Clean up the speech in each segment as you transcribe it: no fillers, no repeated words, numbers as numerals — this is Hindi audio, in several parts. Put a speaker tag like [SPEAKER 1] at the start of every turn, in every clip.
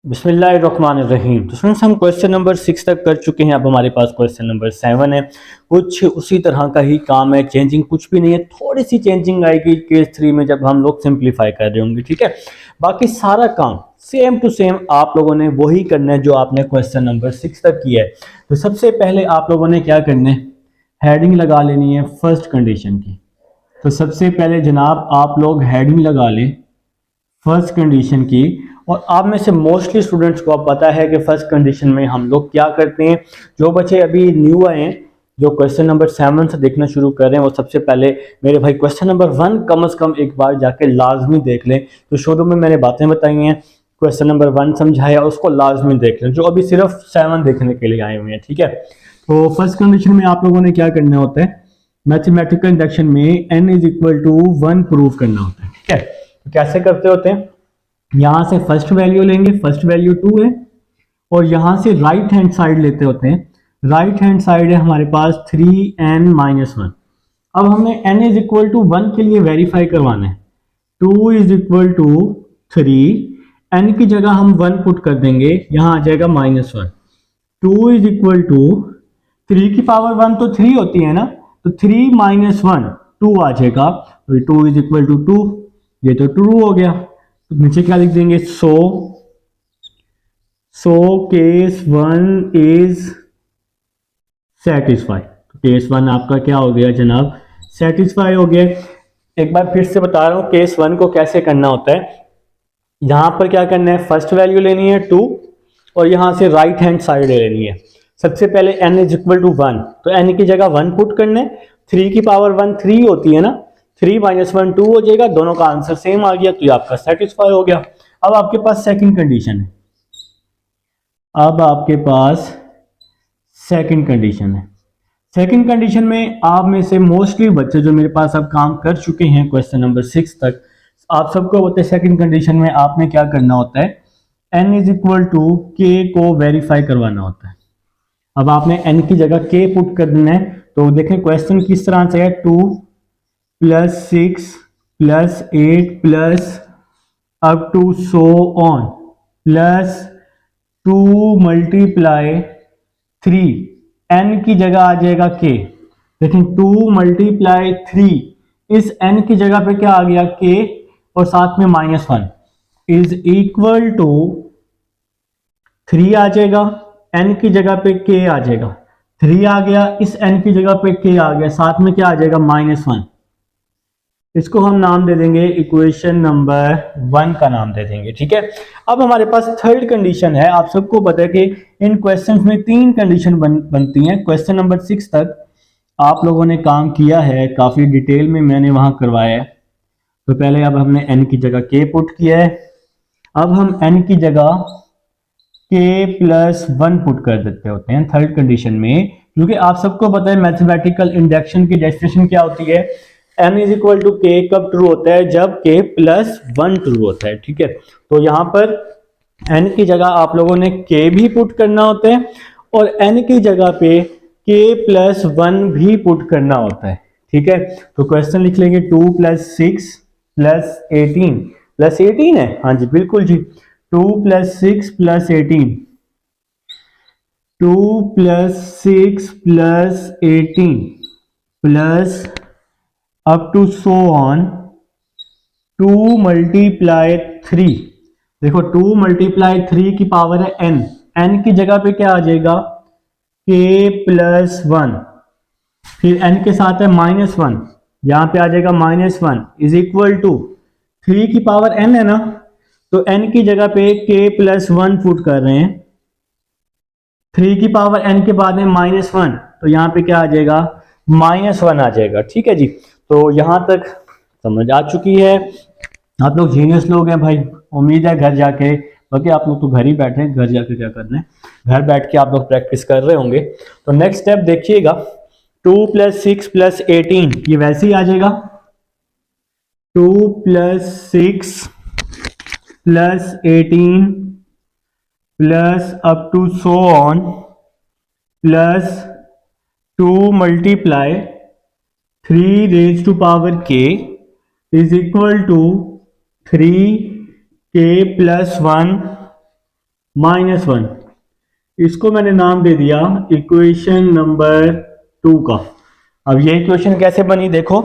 [SPEAKER 1] बिस्मिल्लाहिर्रहमानिर्रहीम। तो फ्रेंड्स, हम क्वेश्चन नंबर 6 तक कर चुके हैं। अब हमारे पास क्वेश्चन नंबर 7 है। कुछ उसी तरह का ही काम है, चेंजिंग कुछ भी नहीं है, थोड़ी सी चेंजिंग आएगी केस 3 में जब हम लोग सिंप्लीफाई कर रहे होंगे। ठीक है, बाकी सारा काम सेम टू सेम आप लोगों ने वही करना है जो आपने क्वेश्चन नंबर 6 तक किया है। तो सबसे पहले आप लोगों ने क्या करना है, हेडिंग लगा लेनी है फर्स्ट कंडीशन की। तो सबसे पहले जनाब आप लोग हेडिंग लगा लें फर्स्ट कंडीशन की। और आप में से मोस्टली स्टूडेंट्स को अब पता है कि फर्स्ट कंडीशन में हम लोग क्या करते हैं। जो बच्चे अभी न्यू आए हैं, जो क्वेश्चन नंबर 7 से देखना शुरू कर रहे हैं, वो सबसे पहले मेरे भाई क्वेश्चन नंबर 1 कम से कम एक बार जाके लाजमी देख लें। तो शुरू में मैंने बातें बताई हैं, क्वेश्चन नंबर 1 समझाया, उसको लाजमी देख लें जो अभी सिर्फ 7 देखने के लिए आए हुए हैं। ठीक है, तो फर्स्ट कंडीशन में आप लोगों ने क्या करना होता है, मैथमेटिकल इंडक्शन में n is equal to 1 prove करना होता है। ठीक है, तो कैसे करते होते हैं, यहां से फर्स्ट वैल्यू लेंगे, फर्स्ट वैल्यू 2 है, और यहां से राइट हैंड साइड लेते होते हैं। राइट हैंड साइड है हमारे पास 3n-1। अब हमने n इज इक्वल टू 1 के लिए वेरीफाई करवाना है। 2 इज इक्वल टू 3, n की जगह हम 1 पुट कर देंगे, यहां आ जाएगा -1। 2 इज इक्वल टू 3 की पावर 1 तो 3 होती है ना, तो 3 - 1 2 आ जाएगा। तो 2 इज इक्वल टू 2, ये तो ट्रू हो गया। तो नीचे क्या लिख देंगे, सो केस 1 इज सेटिस्फाई। तो केस 1 आपका क्या हो गया जनाब, सेटिस्फाई हो गया। एक बार फिर से बता रहा हूं केस 1 को कैसे करना होता है। यहां पर क्या करना है, फर्स्ट वैल्यू लेनी है 2, और यहां से राइट हैंड साइड लेनी है। सबसे पहले n इज इक्वल टू 1, तो n की जगह 1 पुट करना है। 3 की पावर 1 3 होती है ना, 3 - 1 2 हो जाएगा, दोनों का आंसर सेम आ गया, तो ये आपका सेटिस्फाई हो गया। अब आपके पास सेकंड कंडीशन है। अब आपके पास सेकंड कंडीशन है। सेकंड कंडीशन में आप में से मोस्टली बच्चे जो मेरे पास अब काम कर चुके हैं क्वेश्चन नंबर 6 तक, आप सबको होता है सेकंड कंडीशन में आपने क्या करना होता है, n is equal to k को वेरीफाई करवाना होता है। अब आपने n की जगह k पुट कर देना है। तो देखें क्वेश्चन किस तरह से है, 2 + 6 + 8 plus up to so on plus 2 × 3, n की जगह आ जाएगा k। देखें 2 × 3, इस n की जगह पे क्या आ गया, k, और साथ में -1 इज इक्वल टू 3 आ जाएगा। n की जगह पे k आ जाएगा, 3 आ गया, इस n की जगह पे k आ गया, साथ में क्या आ जाएगा, -1। इसको हम नाम दे देंगे इक्वेशन नंबर 1 का नाम दे देंगे। ठीक है, अब हमारे पास थर्ड कंडीशन है। आप सबको पता है कि इन क्वेश्चंस में 3 कंडीशन बनती हैं। क्वेश्चन नंबर 6 तक आप लोगों ने काम किया है, काफी डिटेल में मैंने वहां करवाया है। तो पहले अब हमने n की जगह k पुट किया है। अब हम n की जगह k + 1 पुट कर देते होते हैं थर्ड कंडीशन में, क्योंकि आप सबको पता है मैथमेटिकल इंडक्शन की डेफिनेशन क्या होती है, n is equal to k कब ट्रू होता है, जब k + 1 ट्रू होता है। ठीक है, तो यहां पर n की जगह आप लोगों ने k भी पुट करना होता है, और n की जगह पे k + 1 भी पुट करना होता है। ठीक है, तो क्वेश्चन लिख लेंगे 2 + 6 + 18 + 18 है, हाँ जी बिल्कुल जी, 2 + 6 + 18, 2 + 6 + 18 plus up to so on 2 × 3। देखो 2 × 3 की पावर है n, n की जगह पे क्या आ जाएगा, k + 1, फिर n के साथ है -1, यहां पे आ जाएगा -1 इज इक्वल टू 3 की पावर n है ना, तो n की जगह पे k + 1 पुट कर रहे हैं। 3 की पावर n के बाद है -1, तो यहां पे क्या आ जाएगा, -1 आ जाएगा। ठीक है जी, तो यहां तक समझ आ चुकी है। आप लोग जीनियस लोग हैं भाई, उम्मीद है घर जाके, बाकी आप लोग तो घर ही बैठे हैं, घर जाके क्या करना है, घर बैठ के आप लोग प्रैक्टिस कर रहे होंगे। तो नेक्स्ट स्टेप देखिएगा, 2 + 6 + 18 ये वैसे ही आ जाएगा, 2 + 6 + 18 plus up to so on plus 2 × 3 raised to power k is equal to 3k + 1 -1। इसको मैंने नाम दे दिया इक्वेशन नंबर 2 का। अब ये इक्वेशन कैसे बनी देखो,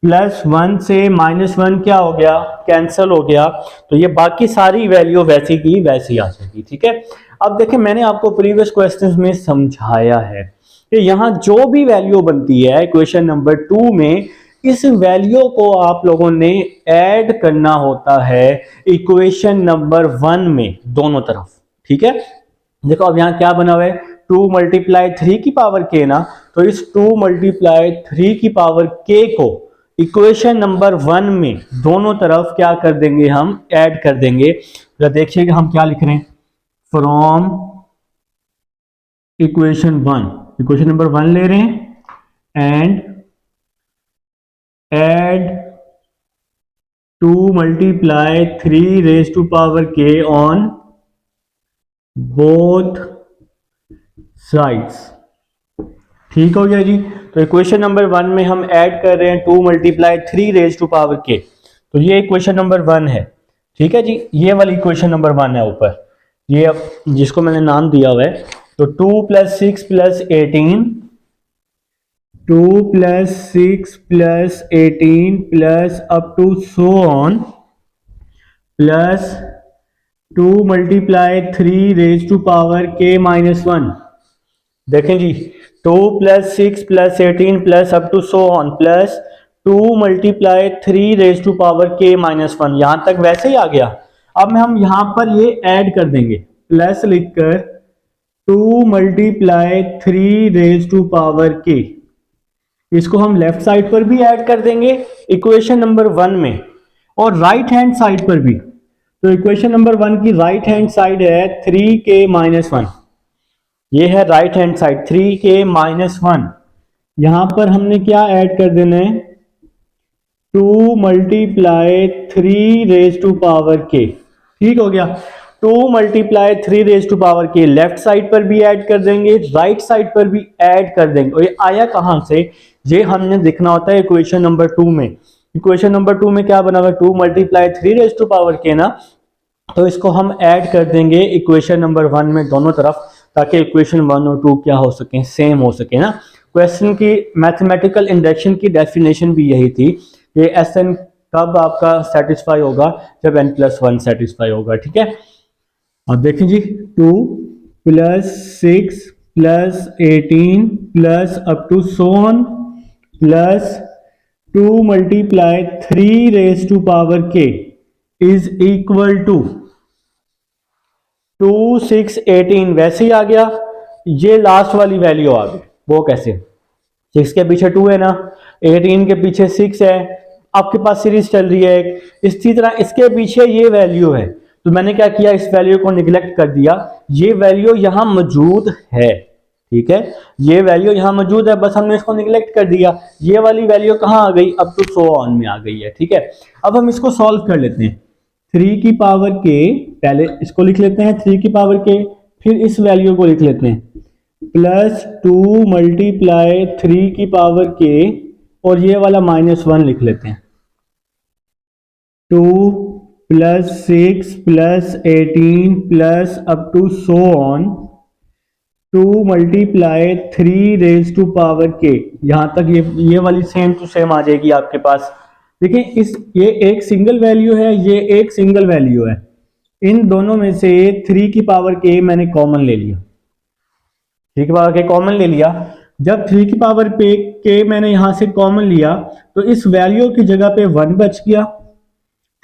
[SPEAKER 1] +1 से -1 क्या हो गया, कैंसिल हो गया, तो ये बाकी सारी वैल्यू वैसी की वैसी आ जाएगी। ठीक है, अब देखें मैंने आपको प्रीवियस क्वेश्चंस में समझाया है कि यहाँ जो भी वैल्यू बनती है इक्वेशन नंबर 2 में, इस वैल्यू को आप लोगों ने ऐड करना होता है इक्वेशन नंबर 1 में दोनों तरफ। ठीक है, देखो अब यहाँ क्या बना हुआ है, 2 × 3 की पावर k ना, तो इस 2 × 3 की पावर k को इक्वेशन नंबर 1 में दोनों तरफ क्या कर देंगे, हम ऐड कर देंगे। तो देखिएगा हम क्या लिख रहे हैं, फ्रॉम इक्वेशन 1, इक्वेशन नंबर 1 ले रहे हैं and add 2 × 3 on both sides. ठीक हो गया जी। तो इक्वेशन नंबर 1 में हम ऐड कर रहे हैं 2 × 3 तो ये इक्वेशन नंबर 1 है। ठीक है जी, ये वाली इक्वेशन नंबर 1 है ऊपर, ये जिसको मैंने नाम दिया हुआ है। तो 2 + 6 + 18, 2 + 6 + 18 plus up to so on plus 2 × 3 k-1। देखें जी, 2 + 6 + 18 plus up to so on plus 2 × 3 k-1, यहां तक वैसे ही आ गया। अब हम यहां पर ये ऐड कर देंगे, प्लस लिखकर 2 × 3 k, इसको हम लेफ्ट साइड पर भी ऐड कर देंगे इक्वेशन नंबर 1 में और राइट हैंड साइड पर भी। तो इक्वेशन नंबर 1 की राइट हैंड साइड है 3k-1, ये है राइट हैंड साइड 3k-1। यहां पर हमने क्या ऐड कर देना है, 2 × 3 ठीक हो गया। 2 × 3 लेफ्ट साइड पर भी ऐड कर देंगे, राइट साइड पर भी ऐड कर देंगे। और ये आया कहां से, ये हमने देखना होता है इक्वेशन नंबर 2 में। इक्वेशन नंबर 2 में क्या बना हुआ है, 2 × 3 ना, तो इसको हम ऐड कर देंगे इक्वेशन नंबर 1 में दोनों तरफ, ताकि इक्वेशन 1 और 2 क्या हो सके, सेम हो सके ना। क्वेश्चन की मैथमेटिकल इंडक्शन की डेफिनेशन भी यही थी कि Sn कब आपका सेटिस्फाई होगा, जब n+1 सेटिस्फाई होगा। ठीक है, अब देखें जी, 2 + 6 + 18 plus up to so on plus 2 × 3 k is equal to 2 6 18 वैसे ही आ गया। ये लास्ट वाली वैल्यू आ गई, वो कैसे, 6 के पीछे 2 है ना, 18 के पीछे 6 है, आपके पास सीरीज चल रही है एक, इसी तरह इसके पीछे ये वैल्यू है। तो मैंने क्या किया, इस वैल्यू को निगलेक्ट कर दिया, ये वैल्यू यहां मौजूद है। ठीक है, ये वैल्यू यहां मौजूद है, बस हमने इसको निगलेक्ट कर दिया। ये वाली वैल्यू कहां आ गई, अब तो सो ऑन में आ गई है। ठीक है, अब हम इसको सॉल्व कर लेते हैं। 3 की पावर k, पहले इसको लिख लेते हैं 3 की पावर k, फिर इस वैल्यू को लिख लेते हैं प्लस 2 × 3 की पावर k, और ये वाला -1 लिख लेते हैं। 2 + 6 + 18 plus up to so on 2 × 3 k, यहां तक ये वाली सेम टू सेम आ जाएगी आपके पास। देखिए ये एक सिंगल वैल्यू है, ये एक सिंगल वैल्यू है, इन दोनों में से 3 की पावर k मैंने कॉमन ले लिया। 3 की पावर k कॉमन ले लिया, जब 3 की पावर k मैंने यहां से कॉमन लिया तो इस वैल्यू की जगह पे 1 बच गया।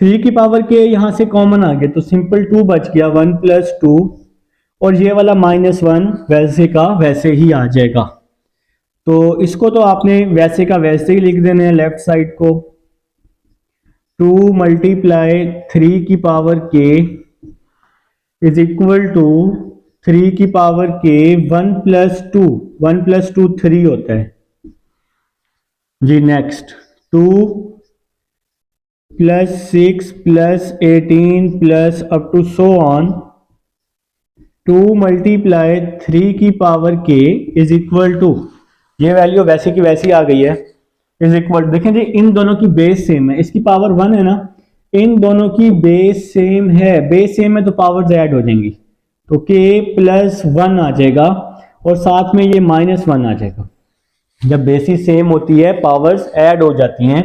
[SPEAKER 1] 3 की पावर k यहां से कॉमन आ गया तो सिंपल 2 बच गया, 1 + 2, और ये वाला -1 वैसे का वैसे ही आ जाएगा। तो इसको तो आपने वैसे का वैसे ही लिख देना है लेफ्ट साइड को। 2 × 3 की power k is equal to 3 की पावर k 1 + 2, 1 + 2 3 होता है जी। Next 2 + 6 + 18 plus up to so on 2 × 3 की power k is equal to, ये वैल्यू वैसे की वैसी आ गई है, इज इक्वल, देखें जी इन दोनों की बेस सेम है, इसकी पावर 1 है ना, इन दोनों की बेस सेम है, बेस सेम है तो पावर्स ऐड हो जाएंगी। तो k प्लस 1 आ जाएगा और साथ में ये -1 आ जाएगा। जब बेसिस सेम होती है पावर्स ऐड हो जाती हैं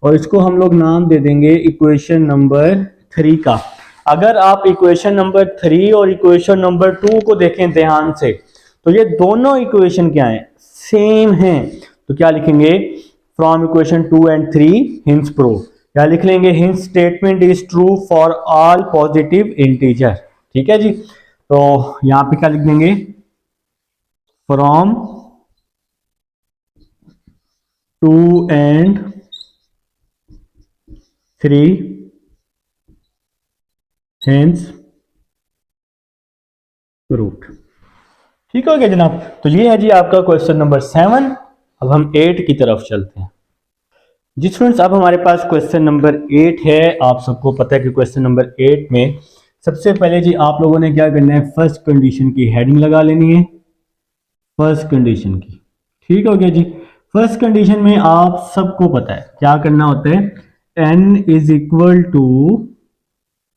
[SPEAKER 1] और इसको हम लोग नाम दे देंगे इक्वेशन नंबर 3 का। अगर आप इक्वेशन नंबर 3 और इक्वेशन नंबर 2 को देखें ध्यान से तो ये दोनों इक्वेशन क्या हैं, सेम हैं। तो क्या लिखेंगे, from equation 2 and 3 hints prove, क्या लिख लेंगे, hints statement is true for all positive integer. ठीक है जी, तो यहां पे क्या लिख देंगे, फ्रॉम 2 एंड 3 हेंस प्रूव्ड। ठीक हो गया जनाब। तो ये है जी आपका क्वेश्चन नंबर 7। अब हम 8 की तरफ चलते हैं जी स्टूडेंट्स। अब हमारे पास क्वेश्चन नंबर 8 है। आप सबको पता है कि क्वेश्चन नंबर 8 में सबसे पहले जी आप लोगों ने क्या करना है, फर्स्ट कंडीशन की हेडिंग लगा लेनी है, फर्स्ट कंडीशन की। ठीक हो गया जी। फर्स्ट कंडीशन में आप सबको पता है क्या करना होता है, n इज इक्वल टू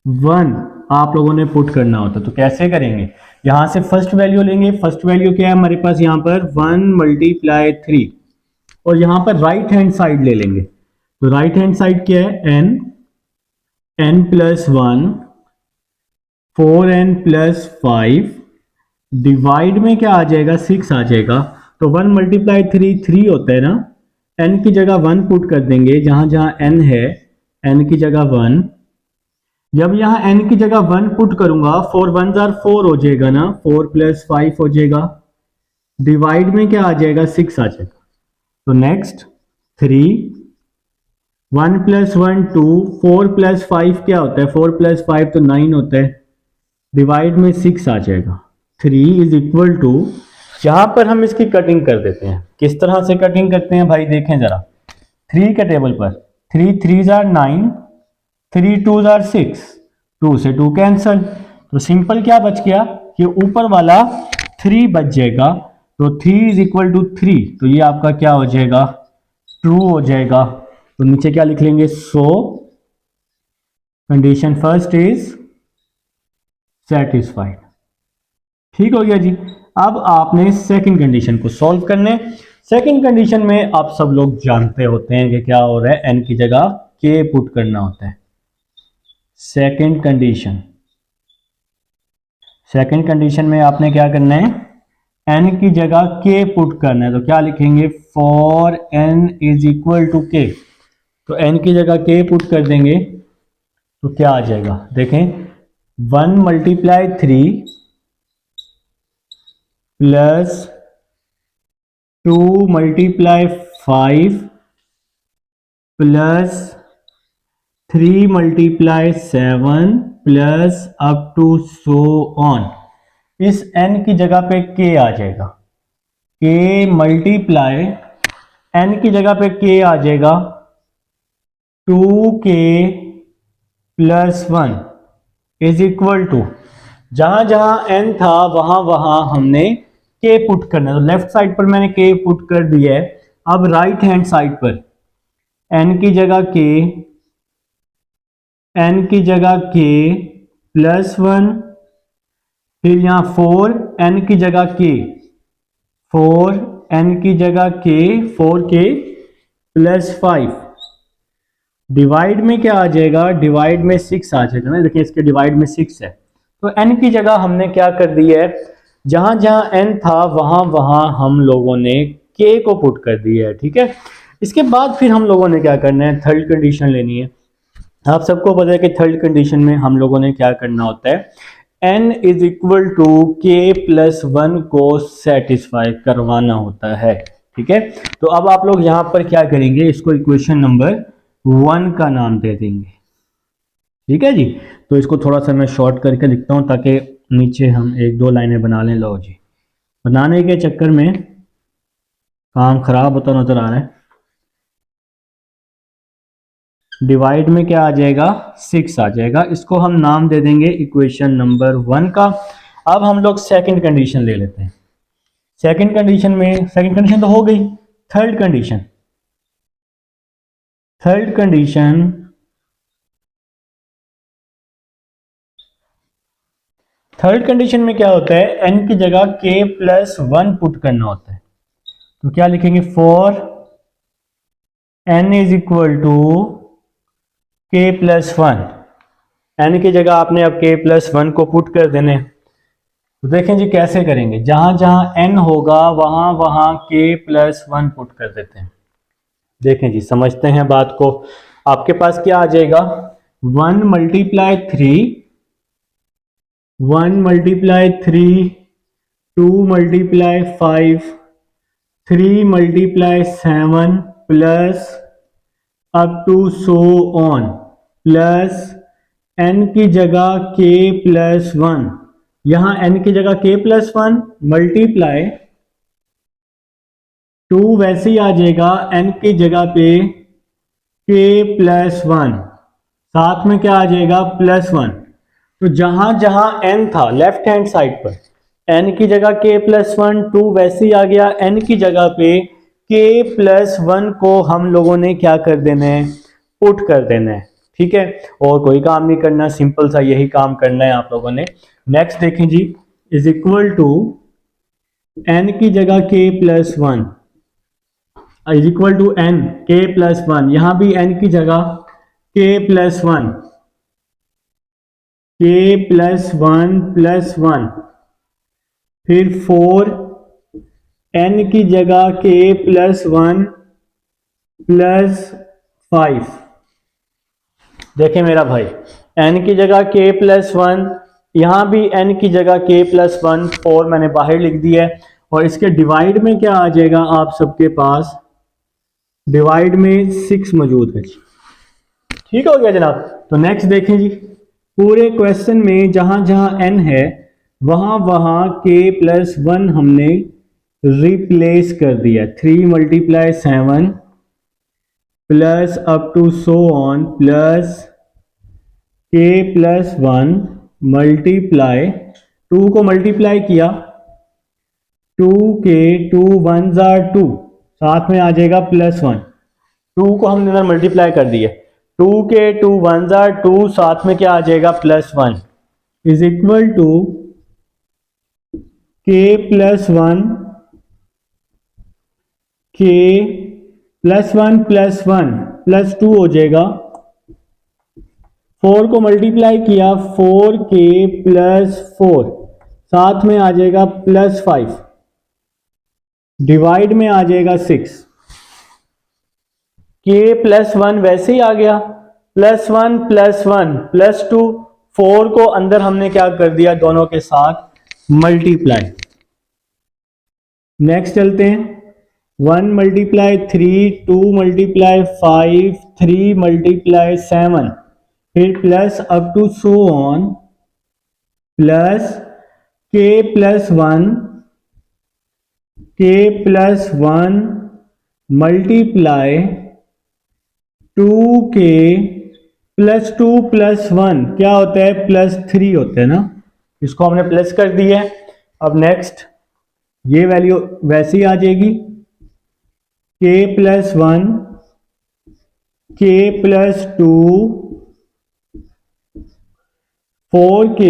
[SPEAKER 1] 1 आप लोगों ने पुट करना होता है। तो कैसे करेंगे, यहां से फर्स्ट वैल्यू लेंगे। फर्स्ट वैल्यू क्या है हमारे पास, यहां पर 1 मल्टीप्लाई 3 और यहां पर राइट हैंड साइड ले लेंगे। तो राइट हैंड साइड क्या है, n plus 1 4n plus 5 divide में क्या आ जाएगा, 6 आ जाएगा। तो 1 मल्टीप्लाई 3 3 होता है ना, n की जगह 1 पुट कर देंगे, जहां जहां n है n की जगह 1। जब यहां n की जगह 1 पुट करूंगा 4 1 4 हो जाएगा ना, 4 प्लस 5 हो जाएगा। डिवाइड में क्या आ जाएगा, 6 आ जाएगा। तो नेक्स्ट 3 1 प्लस 1 2 4 प्लस 5 क्या होता है, 4 प्लस 5 तो 9 होता है। डिवाइड में 6 आ जाएगा। 3 इज इक्वल टू, यहां पर हम इसकी कटिंग कर देते हैं। किस तरह से कटिंग करते हैं भाई, देखें जरा। 3 के टेबल पर 3 3 9 3 2 6, 2 से 2 कैंसल। तो सिंपल क्या बच गया कि ऊपर वाला 3 बच जाएगा। तो 3 इज इक्वल टू 3, तो ये आपका क्या हो जाएगा, ट्रू हो जाएगा। तो नीचे क्या लिख लेंगे, सो कंडीशन फर्स्ट इज सेटिस्फाइड। ठीक हो गया जी। अब आपने सेकंड कंडीशन को सॉल्व करने। सेकंड कंडीशन में आप सब लोग जानते होते हैं कि क्या हो रहा है, n की जगह k पुट करना होता है। सेकंड कंडीशन, सेकंड कंडीशन में आपने क्या करना है, n की जगह k पुट करना है। तो क्या लिखेंगे, for n is equal to k। तो n की जगह k पुट कर देंगे तो क्या आ जाएगा, देखें 1 multiply 3 plus 2 multiply 5 plus 3 multiply 7 plus up to so on. इस n की जगह पे k आ जाएगा, k मल्टीप्लाई n की जगह पे k आ जाएगा 2k plus 1 is equal to, जहां जहां n था वहां वहां हमने k पुट करना है। तो लेफ्ट साइड पर मैंने k पुट कर दिया है। अब राइट हैंड साइड पर n की जगह k, n की जगह k प्लस 1, फिर यहां 4 n की जगह k, 4 n की जगह k 4k प्लस 5 डिवाइड में क्या आ जाएगा, डिवाइड में 6 आ जाएगा ना। देखिए इसके डिवाइड में 6 है। तो n की जगह हमने क्या कर दी है, जहां जहां n था वहां वहां हम लोगों ने k को पुट कर दिया है। ठीक है, इसके बाद फिर हम लोगों ने क्या करना है, थर्ड कंडीशन लेनी है। आप सबको पता है कि थर्ड कंडीशन में हम लोगों ने क्या करना होता है, n is equal to k plus 1 को सेटिस्फाई करवाना होता है। ठीक है, तो अब आप लोग यहां पर क्या करेंगे, इसको इक्वेशन नंबर 1 का नाम दे देंगे। ठीक है जी, तो इसको थोड़ा सा मैं शॉर्ट करके लिखता हूं ताकि नीचे हम एक दो लाइनें बना लें। लो जी, बनाने के चक्कर में काम खराब होता नजर आ रहा है। डिवाइड में क्या आ जाएगा, 6 आ जाएगा। इसको हम नाम दे देंगे इक्वेशन नंबर 1 का। अब हम लोग सेकंड कंडीशन ले लेते हैं। सेकंड कंडीशन में, सेकंड कंडीशन तो हो गई। Third condition, third condition, third condition में क्या होता है, n की जगह k प्लस 1 पुट करना होता है। तो क्या लिखेंगे, for n is equal to k plus 1। n की जगह आपने अब k प्लस 1 को पुट कर देने। तो देखें जी कैसे करेंगे, जहां जहां n होगा वहां वहां k प्लस 1 पुट कर देते हैं। देखें जी, समझते हैं बात को। आपके पास क्या आ जाएगा, 1 multiply 3, 1 multiply 3, 2 multiply 5, 3 multiply 7 plus up to so on, plus n की जगह k प्लस 1, यहां n की जगह k प्लस 1 मल्टीप्लाई 2 वैसे ही आ जाएगा n की जगह पे k प्लस 1, साथ में क्या आ जाएगा प्लस 1। तो जहां जहां n था लेफ्ट हैंड साइड पर n की जगह k प्लस 1, 2 वैसे ही आ गया, n की जगह पे k प्लस 1 को हम लोगों ने क्या कर देना है, पुट कर देना है। ठीक है, और कोई काम नहीं करना, सिंपल सा यही काम करना है आप लोगों ने। नेक्स्ट देखें जी, इज इक्वल टू n की जगह k plus 1 is equal to n k plus 1, यहां भी n की जगह k plus 1, k plus 1 plus 1, फिर 4 n की जगह k प्लस 1 प्लस 5। देखें मेरा भाई, n की जगह k प्लस 1, यहां भी n की जगह k प्लस 1, 4 मैंने बाहर लिख दिया है। और इसके डिवाइड में क्या आ जाएगा आप सबके पास, डिवाइड में 6 मौजूद है जी। ठीक हो गया जनाब। तो नेक्स्ट देखें जी, पूरे क्वेश्चन में जहां जहां n है वहां वहां k प्लस 1 हमने रिप्लेस कर दिया। 3 multiply 7 plus up to so on plus k plus 1 multiply 2 को मल्टीप्लाई किया, 2 के 2 1s आर 2, साथ में आ जाएगा प्लस 1। 2 को हमने इधर मल्टीप्लाई कर दिया, 2 के 2 1s आर 2, साथ में क्या आ जाएगा plus 1, is equal to k plus 1, k plus 1 plus 1 plus 2 हो जाएगा। 4 को मल्टीप्लाई किया, 4k प्लस 4, साथ में आ जाएगा प्लस 5, डिवाइड में आ जाएगा 6। k प्लस 1 वैसे ही आ गया, प्लस 1 प्लस 1 प्लस 2, 4 को अंदर हमने क्या कर दिया, दोनों के साथ मल्टीप्लाई। नेक्स्ट चलते हैं, 1 मल्टीप्लाई 3, 2 मल्टीप्लाई 5, 3 मल्टीप्लाई 7, फिर plus up to so on, plus k plus 1, k plus 1 multiply 2k plus 2 plus 1 क्या होता है, प्लस 3 होता है ना, इसको हमने प्लस कर दिया है। अब नेक्स्ट ये वैल्यू वैसे ही आ जाएगी, k plus 1, k plus 2, 4k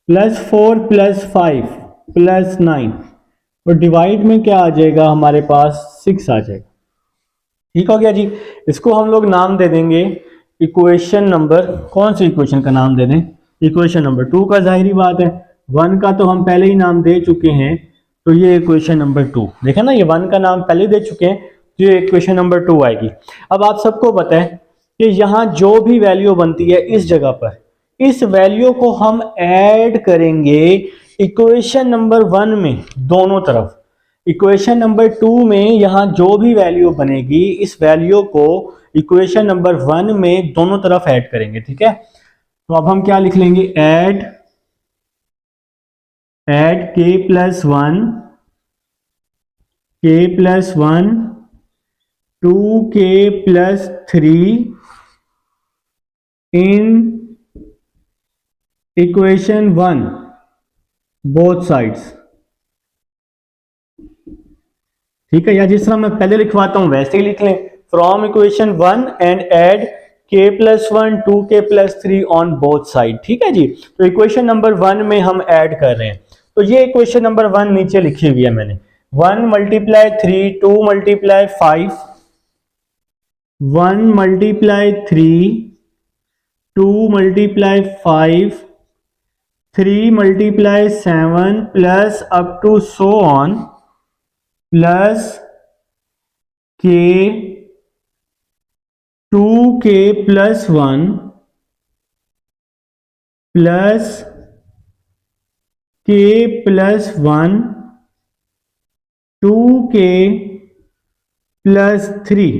[SPEAKER 1] plus 4 plus 5 plus 9, और डिवाइड में क्या आ जाएगा हमारे पास 6 आ जाएगा। ठीक हो गया जी। इसको हम लोग नाम दे देंगे इक्वेशन नंबर, कौन सी इक्वेशन का नाम दे दें, इक्वेशन नंबर 2 का। जाहिर बात है 1 का तो हम पहले ही नाम दे चुके हैं, तो ये इक्वेशन नंबर 2, देखा ना, ये 1 का नाम पहले दे चुके हैं, तो ये इक्वेशन नंबर 2 आएगी। अब आप सबको पता है कि यहाँ जो भी वैल्यू बनती है इस जगह पर, इस वैल्यू को हम ऐड करेंगे इक्वेशन नंबर 1 में दोनों तरफ। इक्वेशन नंबर 2 में यहाँ जो भी वैल्यू बनेगी इस वैल्यू को इक्वेशन नंबर 1 में दोनों तरफ ऐड करेंगे। ठीक है, तो अब हम क्या लिख लेंगे, add k plus 1, k plus 1, 2k plus 3 in equation 1 both sides. ठीक है, या जिस तरह मैं पहले लिखवाता हूं वैसे ही लिख लें, from equation 1 and add k plus 1 2k plus 3 on both side. ठीक है जी, तो इक्वेशन नंबर 1 में हम ऐड कर रहे हैं। तो ये इक्वेशन नंबर 1 नीचे लिखी हुई है मैंने, 1 multiply 3 2 multiply 5, 1 multiply 3 2 multiply 5 3 multiply 7 plus up to so on plus k 2k plus 1 plus k plus 1 2k plus 3।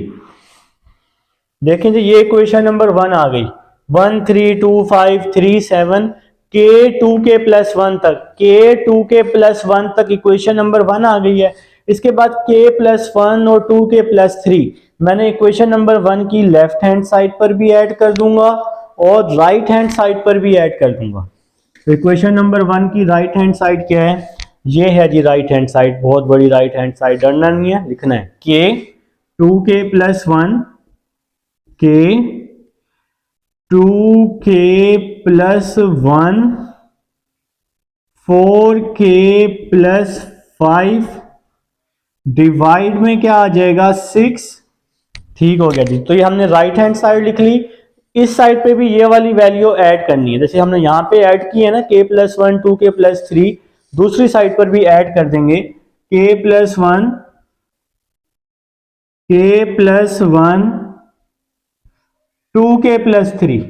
[SPEAKER 1] देखें जी, ये इक्वेशन नंबर 1 आ गई, 1 3 2 5 3 7 k 2k प्लस 1 तक, k 2k प्लस 1 तक इक्वेशन नंबर 1 आ गई है। इसके बाद k प्लस 1 और 2k प्लस 3 मैंने इक्वेशन नंबर 1 की लेफ्ट हैंड साइड पर भी ऐड कर दूंगा और राइट हैंड साइड पर भी ऐड कर दूंगा। तो इक्वेशन नंबर 1 की राइट हैंड साइड क्या है, ये है जी राइट हैंड साइड, बहुत बड़ी राइट हैंड साइड, डरना नहीं है, लिखना है k 2k plus 1 k 2k plus 1 4k plus 5 divide में क्या आ जाएगा 6। ठीक हो गया जी, तो ये हमने राइट हैंड साइड लिख ली। इस साइड पे भी ये वाली वैल्यू ऐड करनी है, जैसे हमने यहां पे ऐड की है ना k प्लस 1 2k प्लस 3, दूसरी साइड पर भी ऐड कर देंगे k plus 1 k plus 1 2k plus 3,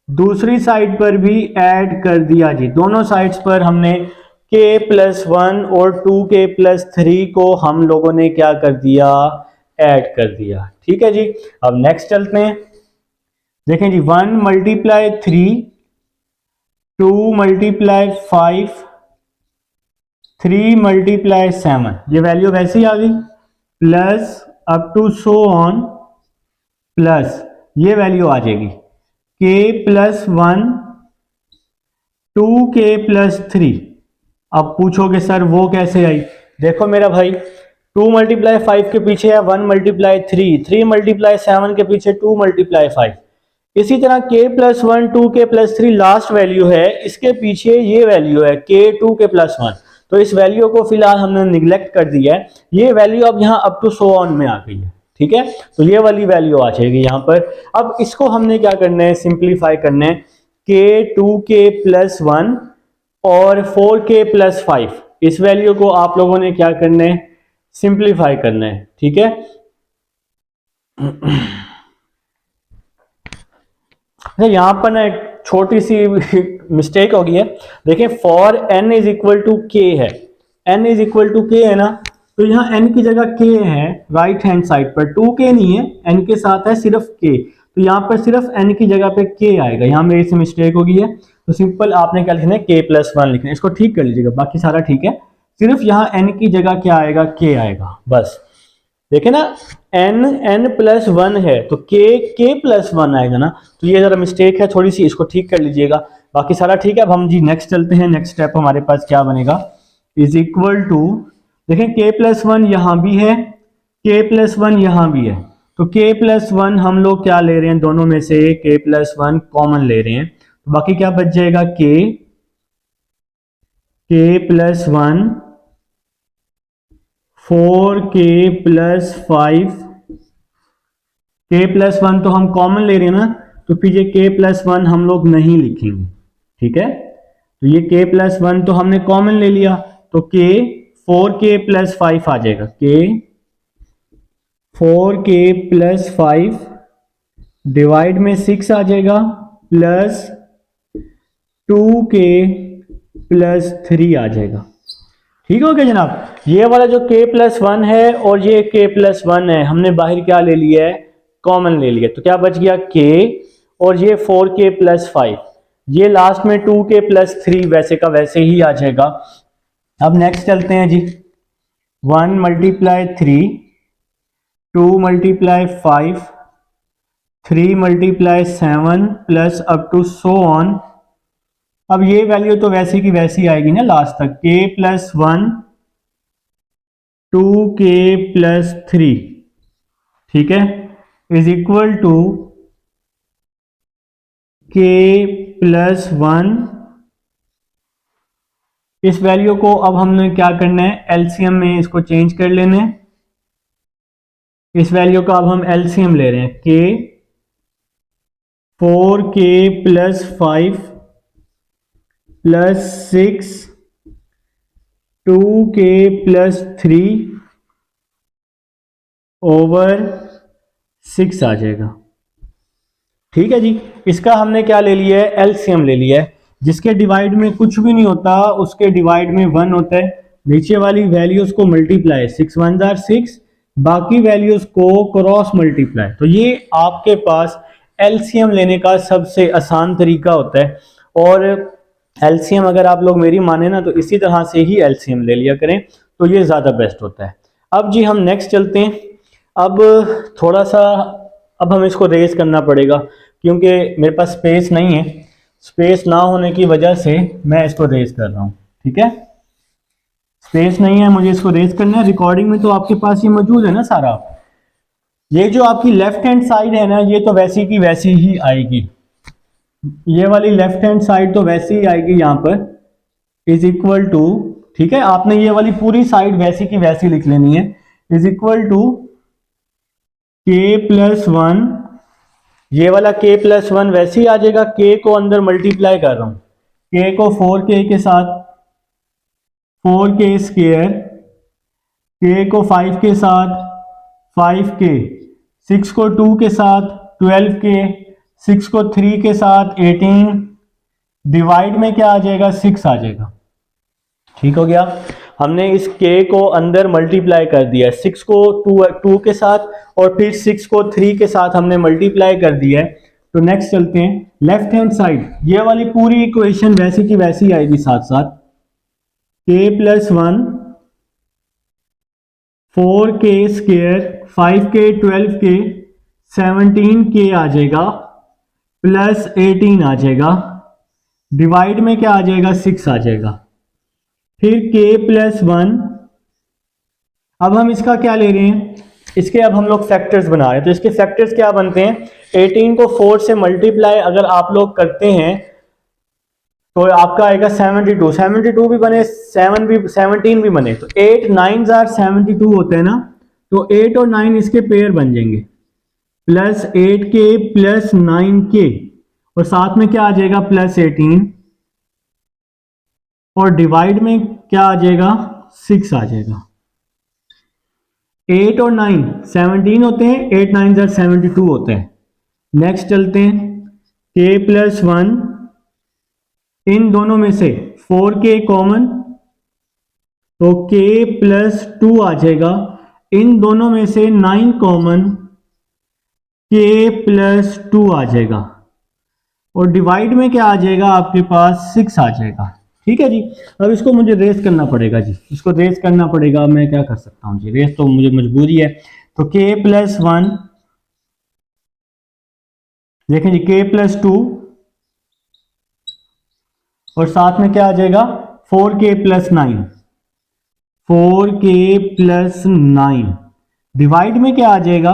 [SPEAKER 1] दूसरी साइड पर भी ऐड कर दिया जी। दोनों साइड्स पर हमने k प्लस 1 और 2k प्लस 3 को हम लोगों ने क्या कर दिया, ऐड कर दिया। ठीक है जी, अब नेक्स्ट चलते हैं। देखें जी, 1 मल्टीप्लाई 3 2 मल्टीप्लाई 5 3 मल्टीप्लाई 7, ये वैल्यू वैसे ही आ गई, plus up to so on plus ये वैल्यू आ जाएगी k प्लस 1 2k प्लस 3। अब पूछोगे सर वो कैसे आई, देखो मेरा भाई 2 मल्टीप्लाई 5 के पीछे है 1 मल्टीप्लाई 3, 3 मल्टीप्लाई 7 के पीछे 2 मल्टीप्लाई 5, इसी तरह k plus 1 2k plus 3 last value है, इसके पीछे ये वैल्यू है k 2k प्लस 1। तो इस वैल्यू को फिलहाल हमने निगलेक्ट कर दिया है, ये वैल्यू अब यहाँ अप टू सो ऑन में आ गई है। ठीक है, तो ये वाली वैल्यू आ जाएगी यहाँ पर। अब इसको हमने क्या करना है, सिंप्लीफाई करना है, k 2k प्लस 1 और 4k प्लस 5, इस वैल्यू को आप लोगों ने क्या करना है, सिंप्लीफाई करना है। ठीक है, यहां पर ना एक छोटी सी मिस्टेक हो गई है। देखिए for n is equal to k है, n is equal to k है ना, तो यहाँ n की जगह k है राइट हैंड साइड पर, 2k नहीं है, n के साथ है सिर्फ k, तो यहाँ पर सिर्फ n की जगह पे k आएगा। यहाँ मेरी से मिस्टेक हो गई है, तो सिंपल आपने क्या लिखना है, k प्लस 1 लिखना है, इसको ठीक कर लीजिएगा, बाकी सारा ठीक है, सिर्फ यहाँ n की जगह क्या आएगा, k आएगा बस। देखे ना, n प्लस 1 है तो k प्लस 1 आएगा ना, तो ये जरा मिस्टेक है थोड़ी सी, इसको ठीक कर लीजिएगा, बाकी सारा ठीक है। अब हम जी नेक्स्ट चलते हैं, नेक्स्ट स्टेप हमारे पास क्या बनेगा, इज इक्वल टू, देखें k प्लस 1 यहाँ भी है, k प्लस 1 यहाँ भी है, तो k प्लस 1 हम लोग क्या ले रहे हैं, दोनों में से k प्लस 1 कॉमन ले रहे हैं, तो बाकी क्या बच जाएगा, k plus 1 4k plus 5, k plus 1 तो हम कॉमन ले रहे हैं ना, तो फिर ये k प्लस 1 हम लोग नहीं लिखेंगे। ठीक है, तो ये k प्लस 1 तो हमने कॉमन ले लिया, तो k 4k प्लस 5 आ जाएगा, k 4k प्लस 5 डिवाइड में 6 आ जाएगा, प्लस 2k प्लस 3 आ जाएगा। ठीक हो गया जनाब, ये वाला जो k प्लस 1 है और ये k प्लस 1 है, हमने बाहर क्या ले लिया है, कॉमन ले लिया, तो क्या बच गया k और ये 4k प्लस 5, ये लास्ट में 2k प्लस 3 वैसे का वैसे ही आ जाएगा। अब नेक्स्ट चलते हैं जी, 1 multiply 3 2 multiply 5 3 multiply 7 plus up to so on. अब ये वैल्यू तो वैसी की वैसी आएगी ना लास्ट तक, k प्लस 1 2k प्लस 3, ठीक है, is equal to k plus 1, इस वैल्यू को अब हमने क्या करना है, एलसीएम में इसको चेंज कर लेना है। इस वैल्यू का अब हम एलसीएम ले रहे हैं, k 4k plus 5 plus 6 2k plus 3 over 6 आ जाएगा। ठीक है जी, इसका हमने क्या ले लिया है, एलसीएम ले लिया है। जिसके डिवाइड में कुछ भी नहीं होता उसके डिवाइड में 1 होता है। नीचे वाली वैल्यूज को मल्टीप्लाई, 6 1 जार 6, बाकी वैल्यूज को क्रॉस मल्टीप्लाई। तो ये आपके पास एलसीएम लेने का सबसे आसान तरीका होता है। और एलसीएम अगर आप लोग मेरी माने ना तो इसी तरह से ही एलसीएम ले लिया करें, तो ये ज़्यादा बेस्ट होता है। अब जी हम नेक्स्ट चलते हैं। अब थोड़ा सा अब हमें इसको रेज करना पड़ेगा क्योंकि मेरे पास स्पेस नहीं है। स्पेस ना होने की वजह से मैं इसको रेज कर रहा हूँ। ठीक है, स्पेस नहीं है, मुझे इसको रेज करना है। रिकॉर्डिंग में तो आपके पास ये मौजूद है ना सारा। ये जो आपकी लेफ्ट हैंड साइड है ना, ये तो वैसी की वैसी ही आएगी। ये वाली लेफ्ट हैंड साइड तो वैसी ही आएगी यहाँ पर, इज इक्वल टू, ठीक है, आपने ये वाली पूरी साइड वैसी की वैसी लिख लेनी है, is equal to k plus 1। ये वाला k प्लस 1 वैसे ही आ जाएगा, k को अंदर मल्टीप्लाई कर रहा हूं, k को 4k के साथ 4k स्क्वायर, k को 5 के साथ 5k, 6 को 2 के साथ 12k, 6 को 3 के साथ 18, डिवाइड में क्या आ जाएगा, 6 आ जाएगा। ठीक हो गया, हमने इस k को अंदर मल्टीप्लाई कर दिया है, 6 को 2 के साथ और फिर 6 को 3 के साथ हमने मल्टीप्लाई कर दिया है। तो नेक्स्ट चलते हैं, लेफ्ट हैंड साइड ये वाली पूरी इक्वेशन वैसी की वैसी आएगी साथ साथ, k plus 1 4k square 5k 12k 17k आ जाएगा प्लस 18 आ जाएगा, डिवाइड में क्या आ जाएगा, 6 आ जाएगा। फिर k प्लस 1, अब हम इसका क्या ले रहे हैं, इसके अब हम लोग फैक्टर्स बना रहे हैं। तो इसके फैक्टर्स क्या बनते हैं, 18 को 4 से मल्टीप्लाई अगर आप लोग करते हैं तो आपका आएगा 72, 72 भी बने, 17 भी बने, तो 8 9 जार 72 होते हैं ना, तो 8 और 9 इसके पेयर बन जाएंगे, प्लस 8k प्लस 9k और साथ में क्या आ जाएगा, प्लस 18, और डिवाइड में क्या आ जाएगा, 6 आ जाएगा। 8 और 9 17 होते हैं, 8 9 जार 72 होते हैं। नेक्स्ट चलते हैं, k प्लस 1, इन दोनों में से 4k कॉमन, तो k प्लस 2 आ जाएगा। इन दोनों में से 9 कॉमन, k प्लस 2 आ जाएगा, और डिवाइड में क्या आ जाएगा, आपके पास 6 आ जाएगा। ठीक है जी, अब इसको मुझे रेस करना पड़ेगा जी, इसको रेस करना पड़ेगा। मैं क्या कर सकता हूँ जी, रेस तो मुझे मजबूरी है। तो k प्लस 1, देखें जी, k प्लस 2 और साथ में क्या आ जाएगा, 4k plus 9, 4k plus 9, divide में क्या आ जाएगा,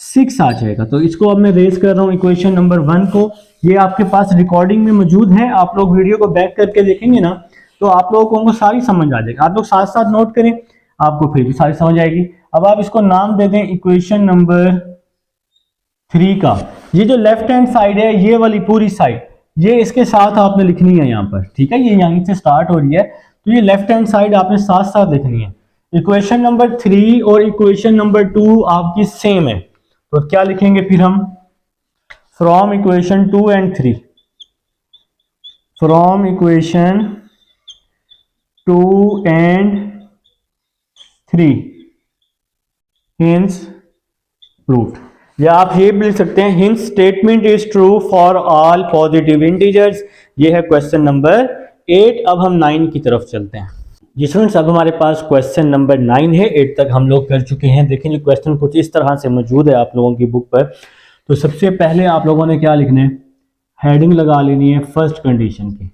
[SPEAKER 1] 6 आ जाएगा। तो इसको अब मैं रेस कर रहा हूँ इक्वेशन नंबर 1 को। ये आपके पास रिकॉर्डिंग में मौजूद है, आप लोग वीडियो को बैक करके देखेंगे ना तो आप लोगों को सारी समझ आ जाएगी। आप लोग साथ साथ नोट करें, आपको फिर भी सारी समझ आएगी। अब आप इसको नाम दे दें इक्वेशन नंबर 3 का। ये जो लेफ्ट हैंड साइड है, ये वाली पूरी साइड, ये इसके साथ आपने लिखनी है यहाँ पर। ठीक है, ये यहीं से स्टार्ट हो रही है, तो ये लेफ्ट हैंड साइड आपने साथ साथ लिखनी है। इक्वेशन नंबर 3 और इक्वेशन नंबर 2 आपकी सेम है, तो क्या लिखेंगे फिर हम, from equation 2 and 3, from equation 2 and 3 hints proved. या आप ये भी लिख सकते हैं, hints statement is true for all positive integers. ये है क्वेश्चन नंबर 8। अब हम 9 की तरफ चलते हैं जी स्टूडेंट्स। अब हमारे पास क्वेश्चन नंबर 9 है, 8 तक हम लोग कर चुके हैं। देखें जो क्वेश्चन कुछ इस तरह से मौजूद है आप लोगों की बुक पर। तो सबसे पहले आप लोगों ने क्या लिखना है, हेडिंग लगा लेनी है फर्स्ट कंडीशन की।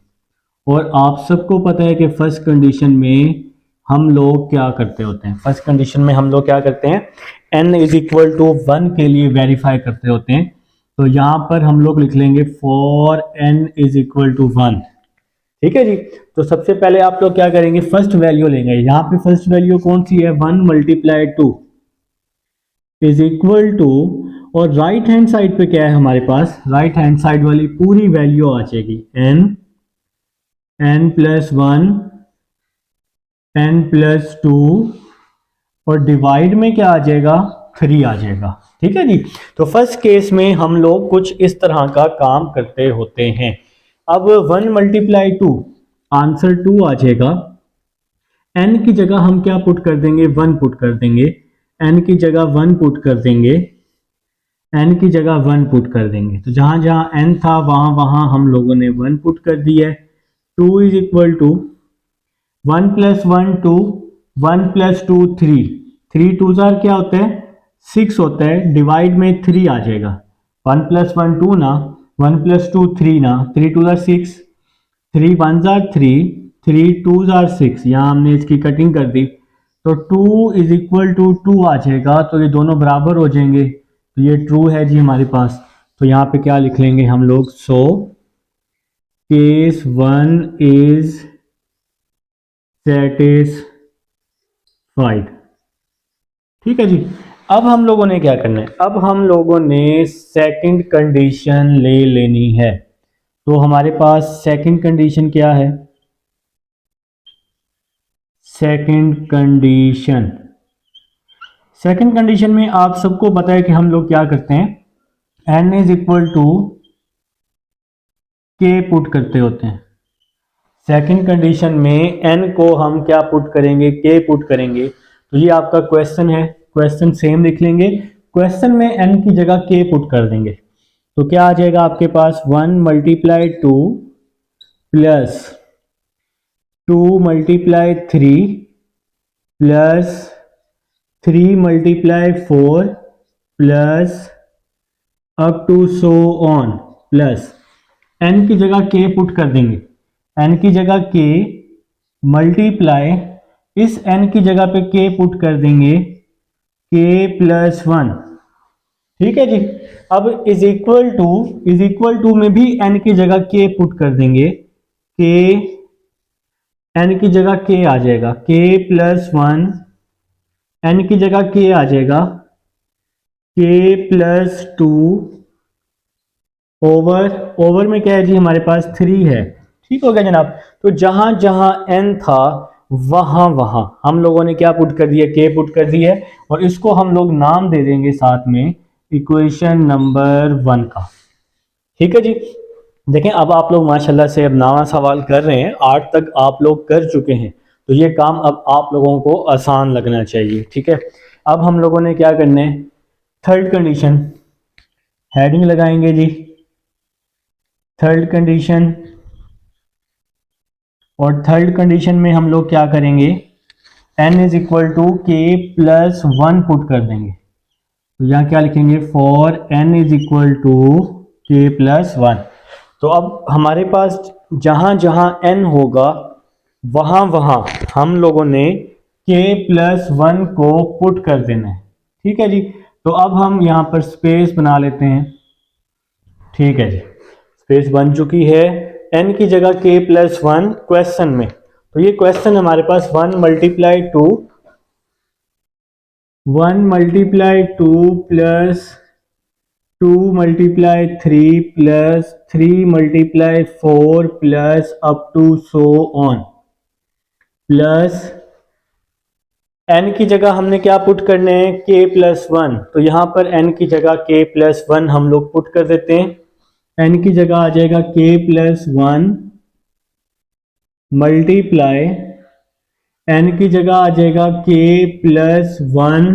[SPEAKER 1] और आप सबको पता है कि फर्स्ट कंडीशन में हम लोग क्या करते होते हैं, फर्स्ट कंडीशन में हम लोग क्या करते हैं, n इज इक्वल टू 1 के लिए वेरीफाई करते होते हैं तो यहाँ पर हम लोग लिख लेंगे for n is equal to 1। ठीक है जी। तो सबसे पहले आप लोग क्या करेंगे, फर्स्ट वैल्यू लेंगे। यहाँ पे फर्स्ट वैल्यू कौन सी है, 1 मल्टीप्लाई 2 इज इक्वल टू, और राइट हैंड साइड पे क्या है हमारे पास, राइट हैंड साइड वाली पूरी वैल्यू आ जाएगी n प्लस 1 n प्लस 2, और डिवाइड में क्या आ जाएगा, 3 आ जाएगा। ठीक है जी। तो फर्स्ट केस में हम लोग कुछ इस तरह का काम करते होते हैं। अब 1 मल्टीप्लाई 2, आंसर 2 आ जाएगा। n की जगह हम क्या पुट कर देंगे, 1 पुट कर देंगे। n की जगह 1 पुट कर देंगे, n की जगह 1 पुट कर देंगे। तो जहां जहां n था वहां वहां हम लोगों ने 1 पुट कर दिया है। 2 is equal to 1 plus 1 2, 1 plus 2 3, 3 two जार क्या होता है, 6 होता है। डिवाइड में 3 आ जाएगा। 1 प्लस 1 2 ना, 1 प्लस 2 3 ना, 3 टू जार 6, 3 1 जार 3, 3 टू जार 6। यहाँ हमने इसकी कटिंग कर दी, तो 2 इज इक्वल टू 2 आ जाएगा। तो ये दोनों बराबर हो जाएंगे, तो ये ट्रू है जी हमारे पास। तो यहाँ पे क्या लिख लेंगे हम लोग, सो केस 1 इज सेटिस्फाइड। ठीक है जी। अब हम लोगों ने क्या करना है, अब हम लोगों ने सेकंड कंडीशन ले लेनी है। तो हमारे पास सेकंड कंडीशन क्या है, सेकंड कंडीशन, सेकंड कंडीशन में आप सबको पता है कि हम लोग क्या करते हैं, n is equal to k put करते होते हैं। सेकंड कंडीशन में n को हम क्या पुट करेंगे, k पुट करेंगे। तो ये आपका क्वेश्चन है, क्वेश्चन सेम लिख लेंगे। क्वेश्चन में n की जगह k पुट कर देंगे, तो क्या आ जाएगा आपके पास, 1 multiply 2 plus 2 multiply 3 plus 3 multiply 4 plus up to so on, plus n की जगह k पुट कर देंगे। n की जगह k मल्टीप्लाई, इस n की जगह पे k पुट कर देंगे, k प्लस 1। ठीक है जी। अब इज इक्वल टू में भी n की जगह k पुट कर देंगे, k, n की जगह k आ जाएगा, k प्लस 1, n की जगह k आ जाएगा, k प्लस 2, ओवर में क्या है जी हमारे पास 3 है। ठीक हो गया जनाब। तो जहां जहां n था वहां वहां हम लोगों ने क्या पुट कर दिया, k पुट कर दिया है, और इसको हम लोग नाम दे देंगे साथ में इक्वेशन नंबर 1 का। ठीक है जी। देखें अब आप लोग माशाल्लाह से अब नवा सवाल कर रहे हैं, 8 तक आप लोग कर चुके हैं, तो ये काम अब आप लोगों को आसान लगना चाहिए। ठीक है। अब हम लोगों ने क्या करना है, थर्ड कंडीशन, हेडिंग लगाएंगे जी थर्ड कंडीशन, और थर्ड कंडीशन में हम लोग क्या करेंगे, n is equal to k plus 1 put कर देंगे। तो यहाँ क्या लिखेंगे, for n is equal to k plus 1। तो अब हमारे पास जहां जहां n होगा वहां वहां हम लोगों ने k प्लस 1 को पुट कर देना है। ठीक है जी। तो अब हम यहाँ पर स्पेस बना लेते हैं। ठीक है जी, स्पेस बन चुकी है। n की जगह k प्लस 1 क्वेश्चन में, तो ये क्वेश्चन हमारे पास 1 multiply 2 plus 2 multiply 3 plus 3 multiply 4 plus up to so on, plus n की जगह हमने क्या पुट करने हैं, k प्लस 1। तो यहां पर n की जगह k प्लस 1 हम लोग पुट कर देते हैं। n की जगह आ जाएगा k प्लस 1 मल्टीप्लाई, n की जगह आ जाएगा k प्लस 1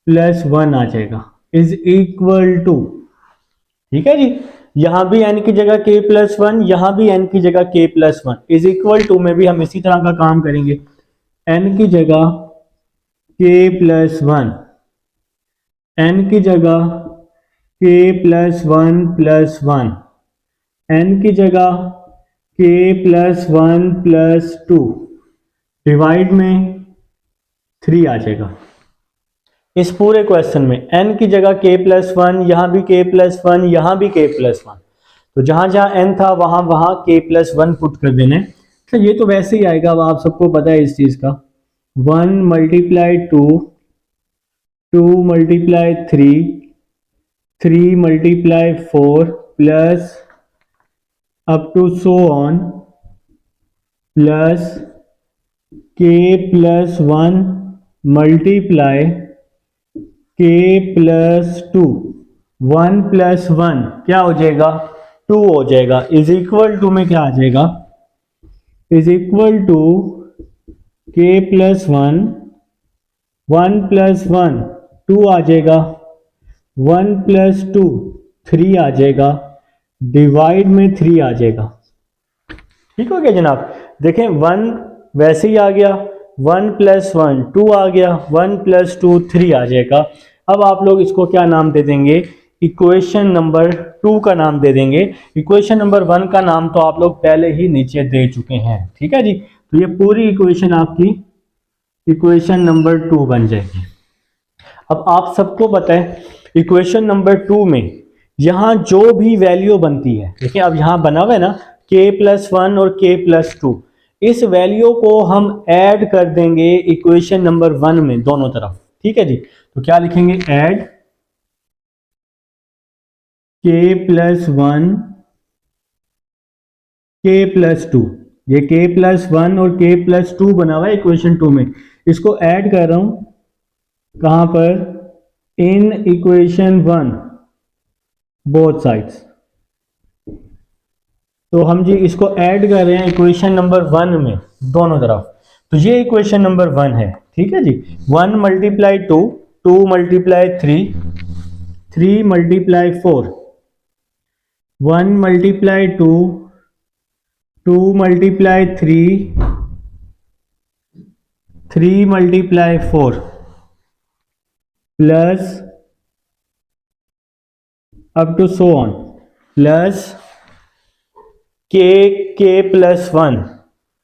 [SPEAKER 1] प्लस 1 आ जाएगा, इज इक्वल टू। ठीक है जी। यहां भी n की जगह k प्लस 1, यहां भी n की जगह k plus 1, is equal to में भी हम इसी तरह का काम करेंगे। n की जगह k प्लस 1, n की जगह k प्लस 1 प्लस 1, n की जगह k प्लस 1 प्लस 2, डिवाइड में 3 आ जाएगा। इस पूरे क्वेश्चन में n की जगह k+1, यहाँ भी k+1, यहाँ भी k+1, तो जहां जहां n था वहां वहां k+1 पुट कर देने। तो ये तो वैसे ही आएगा, अब आप सबको पता है इस चीज का। 1 multiply 2, 2 multiply 3, 3 multiply 4 plus up to so on plus k+1 multiply k+2, 1 + 1 क्या हो जाएगा, 2 हो जाएगा, इज इक्वल टू में क्या आ जाएगा, इज इक्वल टू k+1, 1 + 1 2 आ जाएगा, 1 + 2 3 आ जाएगा, डिवाइड में 3 आ जाएगा। ठीक हो गया जनाब। देखें 1 वैसे ही आ गया, 1 + 1 2 आ गया, 1 + 2 3 आ जाएगा। अब आप लोग इसको क्या नाम दे देंगे, इक्वेशन नंबर 2 का नाम दे देंगे। इक्वेशन नंबर 1 का नाम तो आप लोग पहले ही नीचे दे चुके हैं, ठीक है जी। तो ये पूरी इक्वेशन आपकी इक्वेशन नंबर 2 बन जाएगी। अब आप सबको पता है इक्वेशन नंबर 2 में यहां जो भी वैल्यू बनती है, देखिए अब यहां बना हुआ है ना k+1 और k+2, इस वैल्यू को हम ऐड कर देंगे इक्वेशन नंबर 1 में दोनों तरफ, ठीक है जी। तो क्या लिखेंगे, ऐड k+1 k+2, ये k+1 और k+2 बना हुआ है इक्वेशन 2 में, इसको ऐड कर रहा हूं कहां पर, इन इक्वेशन 1 बोथ साइड्स। तो हम जी इसको ऐड कर रहे हैं इक्वेशन नंबर 1 में दोनों तरफ, तो ये इक्वेशन नंबर 1 है, ठीक है जी। 1 multiply 2, 2 multiply 3, 3 multiply 4, 1 multiply 2, 2 multiply 3, 3 multiply 4 plus up to so on plus k+1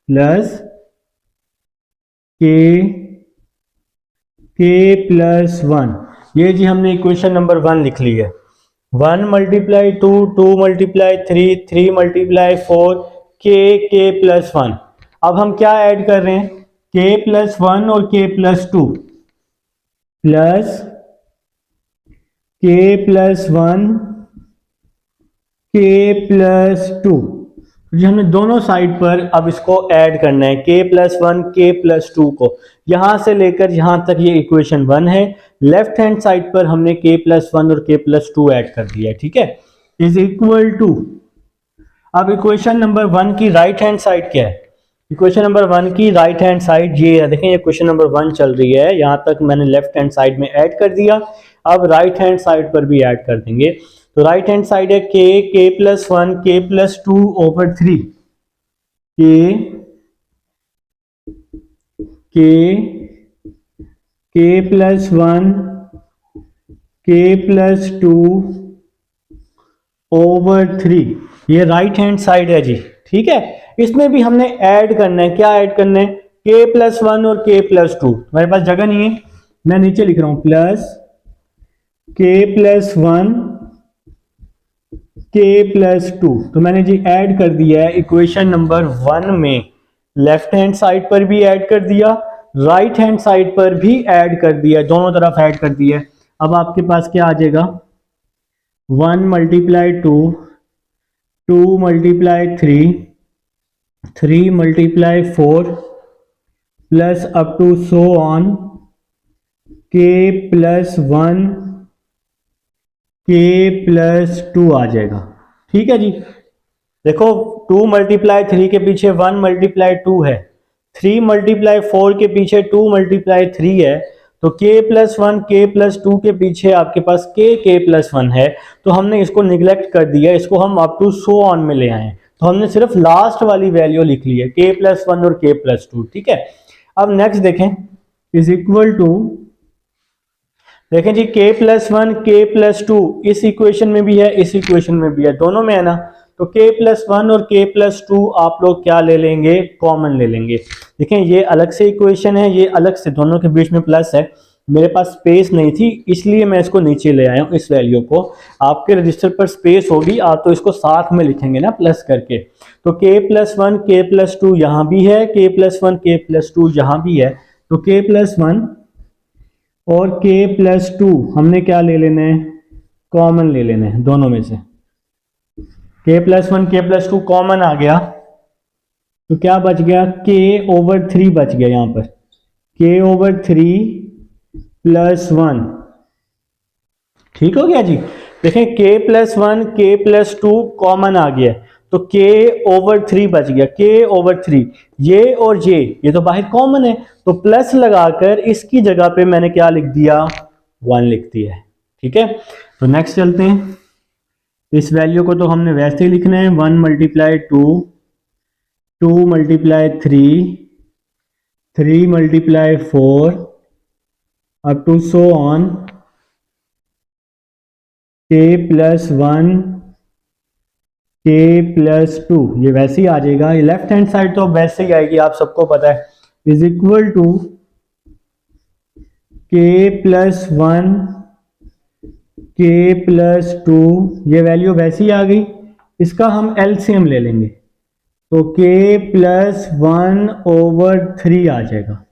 [SPEAKER 1] plus k+1, ये जी हमने इक्वेशन नंबर 1 लिख ली है। 1 मल्टीप्लाई 2, 2 मल्टीप्लाई 3, 3 मल्टीप्लाई 4, k+1। अब हम क्या ऐड कर रहे हैं, k+1 और k+2 प्लस k+1 k+2, जी हमने दोनों साइड पर अब इसको ऐड करना है, k+1 k+2 को, यहां से लेकर यहां तक ये इक्वेशन 1 है। लेफ्ट हैंड साइड पर हमने k+1 और k+2 ऐड कर दिया है, ठीक है, इज इक्वल टू। अब इक्वेशन नंबर 1 की राइट हैंड साइड क्या है, इक्वेशन नंबर 1 की राइट हैंड साइड ये है, देखें ये क्वेश्चन नंबर 1 चल रही है, यहां तक मैंने लेफ्ट हैंड साइड में ऐड कर दिया, अब राइट हैंड साइड पर भी ऐड कर देंगे। तो राइट हैंड साइड है k+1 k+2 over 3, k+1 k+2 over 3, ये राइट हैंड साइड है जी, ठीक है। इसमें भी हमने ऐड करना है, क्या ऐड करना है, k+1 और k+2, मेरे पास जगह नहीं है मैं नीचे लिख रहा हूं, प्लस k+1 k+2, तो मैंने जी ऐड कर दिया है इक्वेशन नंबर 1 में, लेफ्ट हैंड साइड पर भी ऐड कर दिया, राइट हैंड साइड पर भी ऐड कर दिया, दोनों तरफ ऐड कर दिया। अब आपके पास क्या आ जाएगा, 1 multiply 2, 2 multiply 3, 3 multiply 4 plus up to so on k+1 k+2 आ जाएगा, ठीक है जी। देखो 2 मल्टीप्लाई 3 के पीछे 1 मल्टीप्लाई 2 है, 3 मल्टीप्लाई 4 के पीछे 2 मल्टीप्लाई 3 है, तो k+1 k+2 के पीछे आपके पास k+1 है, तो हमने इसको निगलेक्ट कर दिया, इसको हम अप टू सो ऑन में ले आए, तो हमने सिर्फ लास्ट वाली वैल्यू लिख ली है k+1 और k+2, ठीक है। अब नेक्स्ट देखें, इज इक्वल टू, देखें जी k+1 k+2 इस इक्वेशन में भी है, इस इक्वेशन में भी है, दोनों में है ना, तो k+1 और k+2 आप लोग क्या ले लेंगे, कॉमन ले लेंगे। देखें ये अलग से इक्वेशन है, ये अलग से, दोनों के बीच में प्लस है, मेरे पास स्पेस नहीं थी, इसलिए मैं इसको नीचे ले आया हूँ इस वैल्यू को। आपके रजिस्टर पर स्पेस होगी, आप तो इसको साथ में लिखेंगे ना प्लस करके। तो k+1 k+2 यहाँ भी है, k+1 k+2 यहाँ भी है। तो k+1 और k+2 हमने क्या ले लेना है, कॉमन ले लेना है दोनों में से। k+1 k+2 कॉमन आ गया तो क्या बच गया, k/3 बच गया यहां पर, k/3+1। ठीक हो गया जी। देखें k+1 k+2 कॉमन आ गया तो k/3 बच गया, k/3। ये और ये तो बाहर कॉमन है, तो प्लस लगाकर इसकी जगह पे मैंने क्या लिख दिया, 1 लिख दिया है। ठीक है, तो नेक्स्ट चलते हैं। इस वैल्यू को तो हमने वैसे ही लिखना है, 1 × 2, 2 × 3, 3 × 4 up to so on, k+1 k+2 ये वैसे ही आ जाएगा। ये लेफ्ट हैंड साइड तो वैसे ही आएगी, आप सबको पता है, is equal to k+1 k+2, ये वैल्यू वैसे ही आ गई। इसका हम एलसीएम ले लेंगे तो k+1/3 आ जाएगा।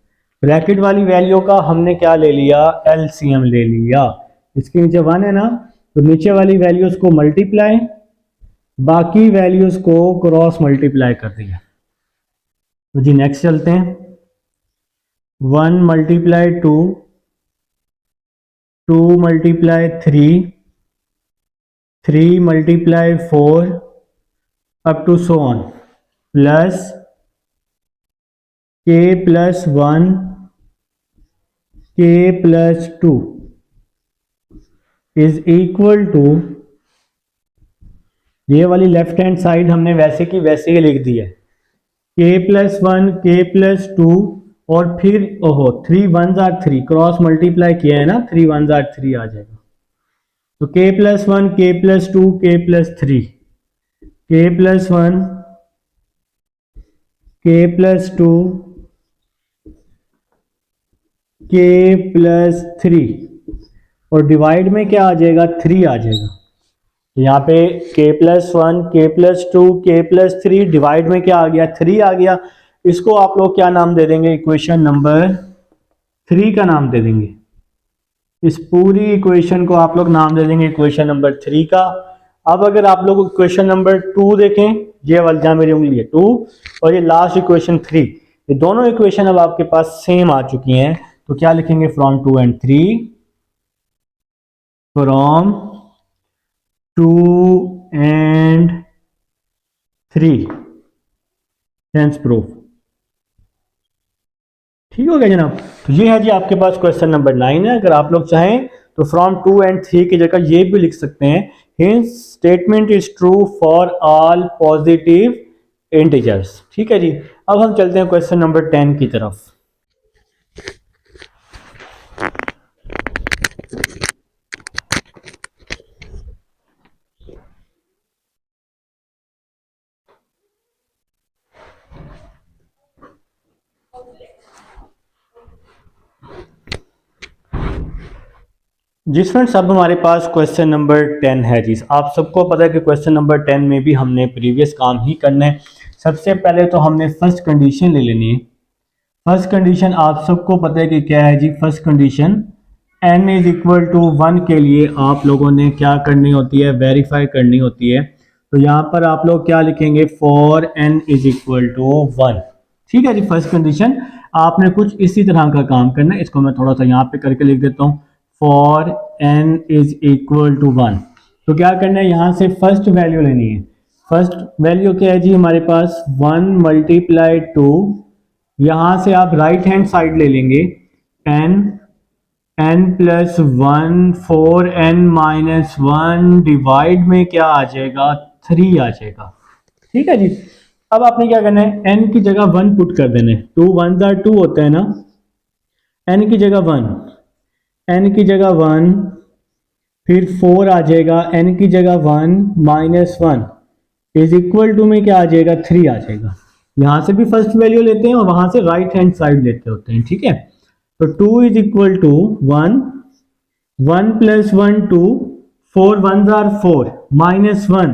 [SPEAKER 1] ब्रैकेट वाली वैल्यू का हमने क्या ले लिया, एलसीएम ले लिया। इसके नीचे 1 है ना, तो नीचे वाली वैल्यूज को मल्टीप्लाई, बाकी वैल्यूज को क्रॉस मल्टीप्लाई कर दिया। तो जी नेक्स्ट चलते हैं। 1 × 2, 2 × 3, 3 × 4 up to so on, plus k+1 k+2 is equal to, ये वाली लेफ्ट हैंड साइड हमने वैसे की वैसे ही लिख दी है, k+1 k+2 और फिर 3 1s are 3 क्रॉस मल्टीप्लाई किया है ना, 3 1s are 3 आ जाएगा। तो k+1 k+2 k+3, k+1 k+2 k+3 और डिवाइड में क्या आ जाएगा, 3 आ जाएगा। यहाँ पे k+1 k+2 k+3 डिवाइड में क्या आ गया, 3 आ गया। इसको आप लोग क्या नाम दे देंगे, इक्वेशन नंबर 3 का नाम दे देंगे। इस पूरी इक्वेशन को आप लोग नाम दे देंगे इक्वेशन नंबर 3 का। अब अगर आप लोग इक्वेशन नंबर 2 देखें, ये वाली जहां मेरी उंगली है 2 और ये लास्ट इक्वेशन 3, ये दोनों इक्वेशन अब आपके पास सेम आ चुकी हैं। तो क्या लिखेंगे, from 2 and 3, from 2 and 3 hence proof. ठीक हो गया जनाब। तो ये है जी आपके पास क्वेश्चन नंबर 9 है। अगर आप लोग चाहें तो फ्रॉम 2 and 3 की जगह ये भी लिख सकते हैं, hints statement is true for all positive integers. ठीक है जी। अब हम चलते हैं क्वेश्चन नंबर 10 की तरफ। जी फ्रेंड्स, अब हमारे पास क्वेश्चन नंबर 10 है जी। आप सबको पता है कि क्वेश्चन नंबर 10 में भी हमने प्रीवियस काम ही करना है। सबसे पहले तो हमने फर्स्ट कंडीशन ले लेनी है। फर्स्ट कंडीशन आप सबको पता है कि क्या है जी। First condition n is equal to 1 के लिए आप लोगों ने क्या करनी होती है, वेरीफाई करनी होती है। तो यहाँ पर आप लोग क्या लिखेंगे, for n is equal to 1। ठीक है जी। फर्स्ट कंडीशन आपने कुछ इसी तरह का काम करना है। इसको मैं थोड़ा सा यहाँ पे करके लिख देता हूँ, for n is equal to 1। तो क्या करना है, यहां से फर्स्ट वैल्यू लेनी है। फर्स्ट वैल्यू क्या है जी हमारे पास, 1 × 2। यहां से आप राइट हैंड साइड ले लेंगे, n + 1 4n-1 डिवाइड में क्या आ जाएगा, 3 आ जाएगा। ठीक है जी। अब आपने क्या करना है, n की जगह 1 पुट कर देना है। 2 1s are 2 होता है ना, n की जगह 1, n की जगह 1, फिर 4 आ जाएगा, n की जगह 1 -1 इज इक्वल टू में क्या आ जाएगा, 3 आ जाएगा। यहां से भी फर्स्ट वैल्यू लेते हैं और वहां से राइट हैंड साइड लेते होते हैं। ठीक है। तो 2 is equal to 1, 1 plus 1 2, 4 1 are 4, minus 1,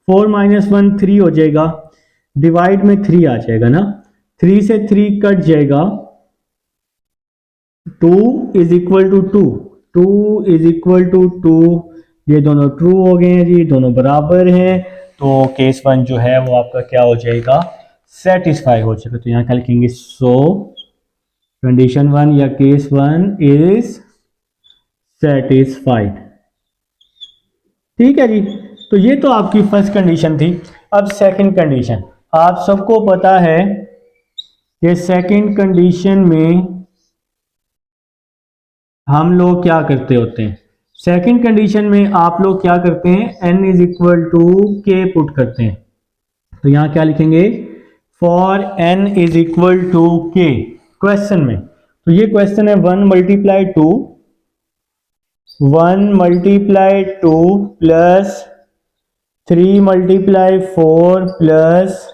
[SPEAKER 1] 4 minus 1 3 हो जाएगा, डिवाइड में 3 आ जाएगा ना, 3 से 3 कट जाएगा, 2 is equal to 2, 2 is equal to 2, ये दोनों ट्रू हो गए हैं जी, दोनों बराबर हैं, तो केस 1 जो है वो आपका क्या हो जाएगा, सेटिस्फाई हो जाएगा। तो यहाँ क्या लिखेंगे, सो कंडीशन 1 या केस 1 इज सेटिस्फाइड। ठीक है जी, तो ये तो आपकी फर्स्ट कंडीशन थी। अब सेकंड कंडीशन, आप सबको पता है कि सेकंड कंडीशन में हम लोग क्या करते होते हैं, सेकंड कंडीशन में आप लोग क्या करते हैं, n is equal to K put करते हैं। तो यहां क्या लिखेंगे, for n is equal to K question में। तो ये क्वेश्चन है 1 multiply 2, 1 multiply 2 plus 3 multiply 4 plus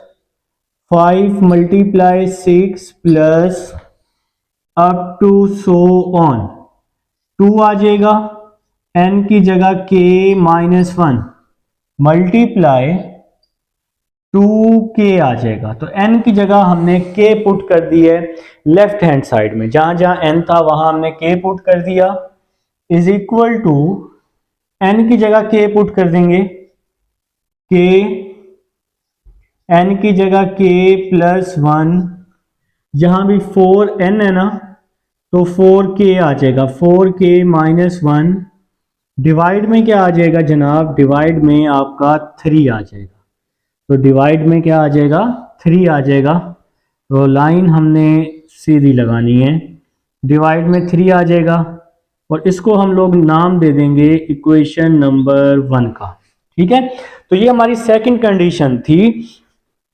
[SPEAKER 1] 5 multiply 6 plus up to so on. 2 आ जाएगा, n की जगह k माइनस 1 मल्टीप्लाई 2k आ जाएगा। तो n की जगह हमने k पुट कर दी है लेफ्ट हैंड साइड में, जहां जहां n था वहां हमने k पुट कर दिया, इज इक्वल टू n की जगह k पुट कर देंगे, k n की जगह k प्लस 1, यहां भी 4n है ना, तो 4k आ जाएगा, 4k माइनस 1, डिवाइड में क्या आ जाएगा जनाब, डिवाइड में आपका 3 आ जाएगा। तो डिवाइड में क्या आ जाएगा, 3 आ जाएगा। तो लाइन हमने सीधी लगानी है, डिवाइड में 3 आ जाएगा, और इसको हम लोग नाम दे देंगे इक्वेशन नंबर 1 का। ठीक है, तो ये हमारी सेकंड कंडीशन थी।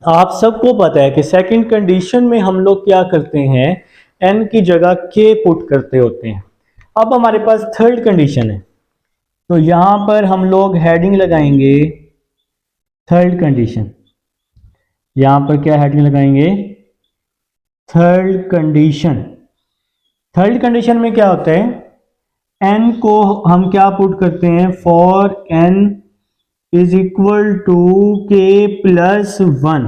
[SPEAKER 1] आप सबको पता है कि सेकंड कंडीशन में हम लोग क्या करते हैं, n की जगह k पुट करते होते हैं। अब हमारे पास थर्ड कंडीशन है, तो यहां पर हम लोग हेडिंग लगाएंगे थर्ड कंडीशन। यहां पर क्या हेडिंग लगाएंगे, थर्ड कंडीशन। थर्ड कंडीशन में क्या होता है, n को हम क्या पुट करते हैं, for n is equal to k plus 1।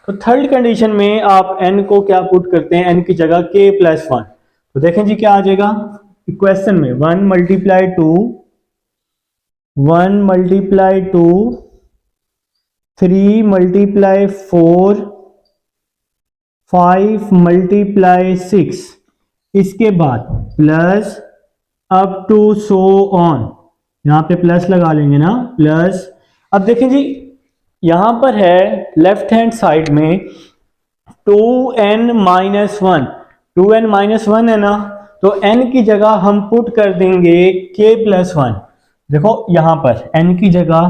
[SPEAKER 1] तो थर्ड कंडीशन में आप n को क्या पुट करते हैं, n की जगह k प्लस 1। तो देखें जी क्या आ जाएगा इक्वेशन में, 1 मल्टीप्लाई 2, 1 मल्टीप्लाई 2, 3 मल्टीप्लाई 4, 5 मल्टीप्लाई 6, इसके बाद plus up to so on, यहां पे प्लस लगा लेंगे ना, प्लस। अब देखें जी यहां पर है लेफ्ट हैंड साइड में 2n माइनस 1, 2n माइनस 1 है ना, तो n की जगह हम पुट कर देंगे k प्लस 1। देखो यहां पर n की जगह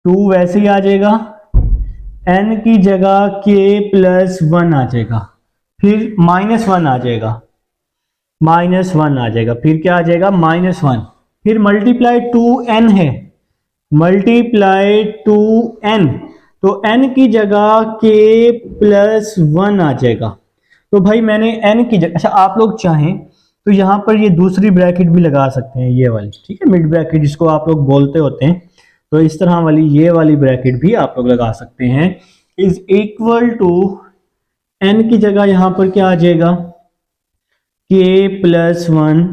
[SPEAKER 1] 2 वैसे ही आ जाएगा, n की जगह k प्लस 1 आ जाएगा, फिर माइनस 1 आ जाएगा, माइनस 1 आ जाएगा, फिर क्या आ जाएगा माइनस 1, फिर मल्टीप्लाई 2n है, मल्टीप्लाई 2n, तो n की जगह k प्लस 1 आ जाएगा। तो भाई मैंने n की जगह, अच्छा आप लोग चाहें तो यहां पर ये दूसरी ब्रैकेट भी लगा सकते हैं, ये वाली, ठीक है, मिड ब्रैकेट जिसको आप लोग बोलते होते हैं, तो इस तरह वाली ये वाली ब्रैकेट भी आप लोग लगा सकते हैं। इज इक्वल टू n की जगह यहां पर क्या आ जाएगा, k plus 1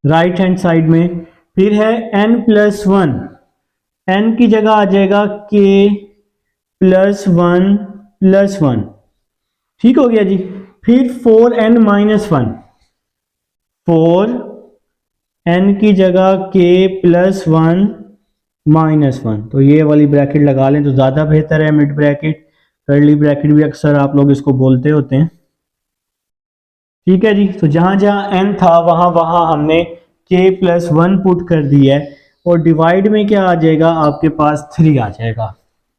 [SPEAKER 1] right hand side में, फिर है n प्लस 1, n की जगह आ जाएगा k प्लस 1 प्लस 1, ठीक हो गया जी। फिर 4n माइनस 1, 4n की जगह k प्लस 1 माइनस 1, तो ये वाली ब्रैकेट लगा लें तो ज़्यादा बेहतर है, मिड ब्रैकेट, कर्ली ब्रैकेट भी अक्सर आप लोग इसको बोलते होते हैं। ठीक है जी, तो जहां जहां n था वहां वहां हमने k प्लस 1 पुट कर दिया है, और डिवाइड में क्या आ जाएगा, आपके पास 3 आ जाएगा।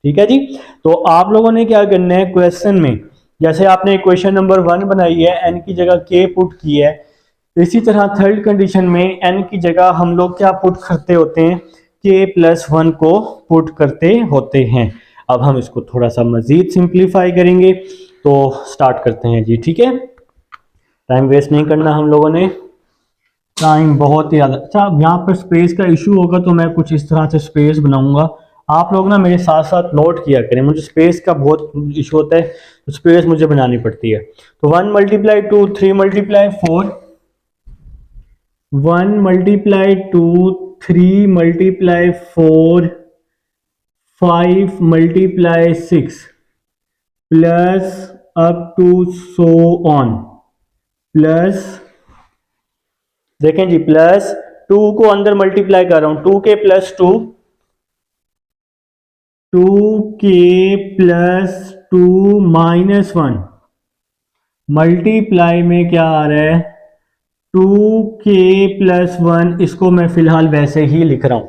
[SPEAKER 1] ठीक है जी, तो आप लोगों ने क्या करना है, क्वेश्चन में जैसे आपने इक्वेशन नंबर 1 बनाई है, n की जगह k पुट की है, इसी तरह थर्ड कंडीशन में n की जगह हम लोग क्या पुट करते होते हैं, k प्लस 1 को पुट करते होते हैं। अब हम इसको थोड़ा सा मजीद सिंप्लीफाई करेंगे, तो स्टार्ट करते हैं जी। ठीक है, टाइम वेस्ट नहीं करना हम लोगों ने, टाइम बहुत ही ज़्यादा। अच्छा, अब यहाँ पर स्पेस का इशू होगा तो मैं कुछ इस तरह से स्पेस बनाऊंगा, आप लोग ना मेरे साथ साथ नोट किया करें, मुझे स्पेस का बहुत इशू होता है तो स्पेस मुझे बनानी पड़ती है। तो 1 multiply 2, 3 multiply 4, 1 multiply 2, 3 multiply 4, 5 multiply 6 plus up to so on, plus देखें जी, प्लस 2 को अंदर मल्टीप्लाई कर रहा हूं, 2k plus 2, 2k plus 2 minus 1, multiply में क्या आ रहा है 2k प्लस 1, इसको मैं फिलहाल वैसे ही लिख रहा हूं,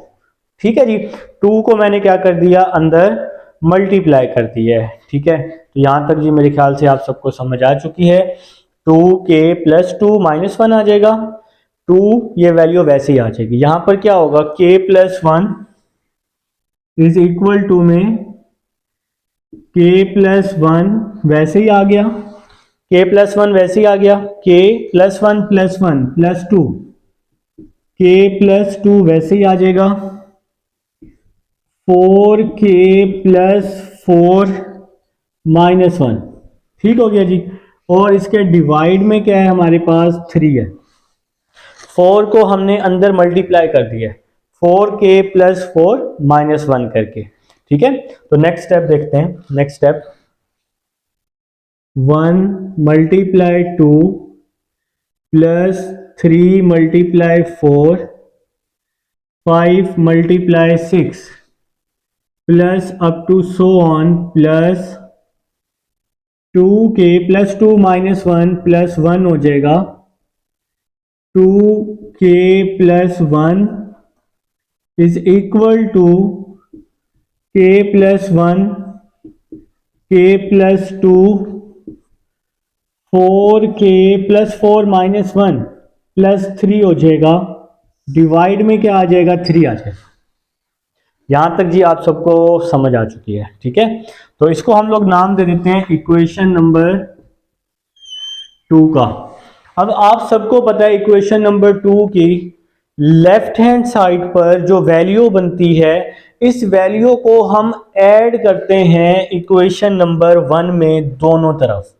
[SPEAKER 1] ठीक है जी। 2 को मैंने क्या कर दिया, अंदर मल्टीप्लाई कर दिया है, ठीक है। तो यहां तक जी मेरे ख्याल से आप सबको समझ आ चुकी है। 2k प्लस 2 माइनस 1 आ जाएगा, 2 ये वैल्यू वैसे ही आ जाएगी। यहां पर क्या होगा, k plus 1 is equal to में k प्लस 1 वैसे ही आ गया, k प्लस 1 वैसे ही आ गया, k plus 1 plus 1 plus 2, k plus 2 वैसे ही आ जाएगा, 4k प्लस 4 माइनस 1, ठीक हो गया जी। और इसके डिवाइड में क्या है हमारे पास 3 है, 4 को हमने अंदर मल्टीप्लाई कर दिया है 4k प्लस 4 माइनस 1 करके, ठीक है। तो नेक्स्ट स्टेप देखते हैं, next step 1 multiply 2 plus 3 multiply 4, 5 multiply 6 plus up to so on, plus 2k plus 2 minus 1 plus 1 हो जाएगा, 2k plus 1 is equal to k plus 1, k plus 2, 4k plus 4 minus 1 plus 3 हो जाएगा, डिवाइड में क्या आ जाएगा 3 आ जाएगा। यहां तक जी आप सबको समझ आ चुकी है, ठीक है। तो इसको हम लोग नाम दे देते हैं इक्वेशन नंबर 2 का। अब आप सबको पता है इक्वेशन नंबर 2 की लेफ्ट हैंड साइड पर जो वैल्यू बनती है, इस वैल्यू को हम ऐड करते हैं इक्वेशन नंबर 1 में दोनों तरफ,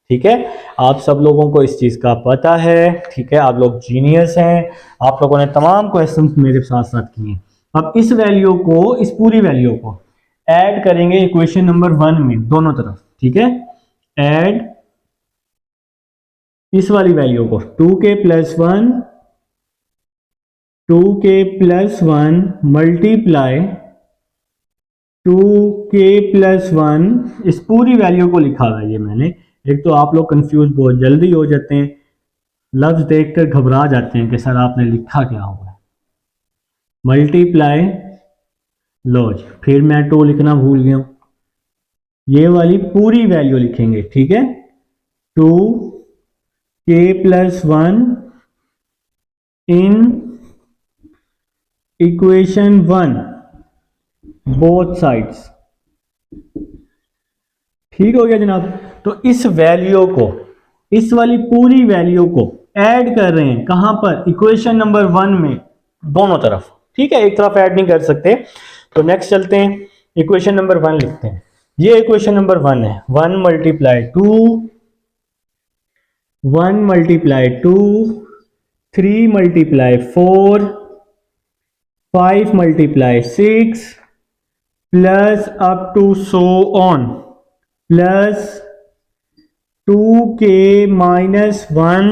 [SPEAKER 1] ठीक है। आप सब लोगों को इस चीज का पता है, ठीक है, आप लोग जीनियस हैं, आप लोगों ने तमाम क्वेश्चंस मेरे साथ साथ किए। अब इस वैल्यू को, इस पूरी वैल्यू को ऐड करेंगे इक्वेशन नंबर 1 में दोनों तरफ, ठीक है। ऐड इस वाली वैल्यू को 2k plus 1, 2k plus 1 multiply 2k plus 1, इस पूरी वैल्यू को लिखा हुआ है ये मैंने। एक तो आप लोग कंफ्यूज बहुत जल्दी हो जाते हैं, लफ्ज देखकर घबरा जाते हैं कि सर आपने लिखा क्या हुआ है, मल्टीप्लाई लॉज, फिर मैं 2 लिखना भूल गया हूं, ये वाली पूरी वैल्यू लिखेंगे, ठीक है। 2k plus 1 in equation 1 both sides, ठीक हो गया जनाब। तो इस वैल्यू को, इस वाली पूरी वैल्यू को ऐड कर रहे हैं कहां पर, इक्वेशन नंबर 1 में दोनों तरफ, ठीक है, एक तरफ ऐड नहीं कर सकते। तो नेक्स्ट चलते हैं, इक्वेशन नंबर 1 लिखते हैं। ये इक्वेशन नंबर 1 है, 1 multiply 2, 1 multiply 2, 3 multiply 4, 5 multiply 6 plus up to so on, plus 2k minus 1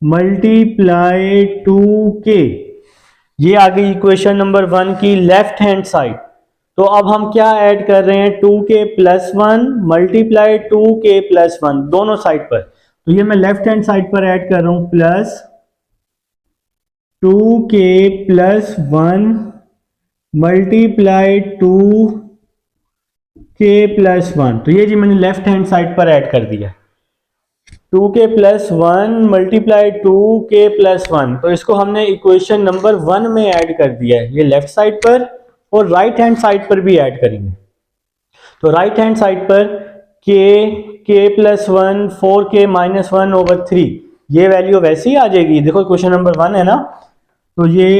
[SPEAKER 1] multiply 2k, ये आ गई इक्वेशन नंबर 1 की लेफ्ट हैंड साइड। तो अब हम क्या ऐड कर रहे हैं, 2k plus 1 multiply 2k plus 1 दोनों साइड पर। तो ये मैं लेफ्ट हैंड साइड पर ऐड कर रहा हूं, plus 2k plus 1 multiply 2k plus 1, तो ये जी मैंने लेफ्ट हैंड साइड पर ऐड कर दिया 2k plus 1 multiply 2k plus 1, तो इसको हमने इक्वेशन नंबर 1 में ऐड कर दिया है, ये लेफ्ट साइड पर, और राइट हैंड साइड पर भी ऐड करेंगे। तो राइट हैंड साइड पर के प्लस 1 4k माइनस 1 ओवर 3, ये वैल्यू वैसे ही आ जाएगी। देखो क्वेश्चन नंबर 1 है ना, तो ये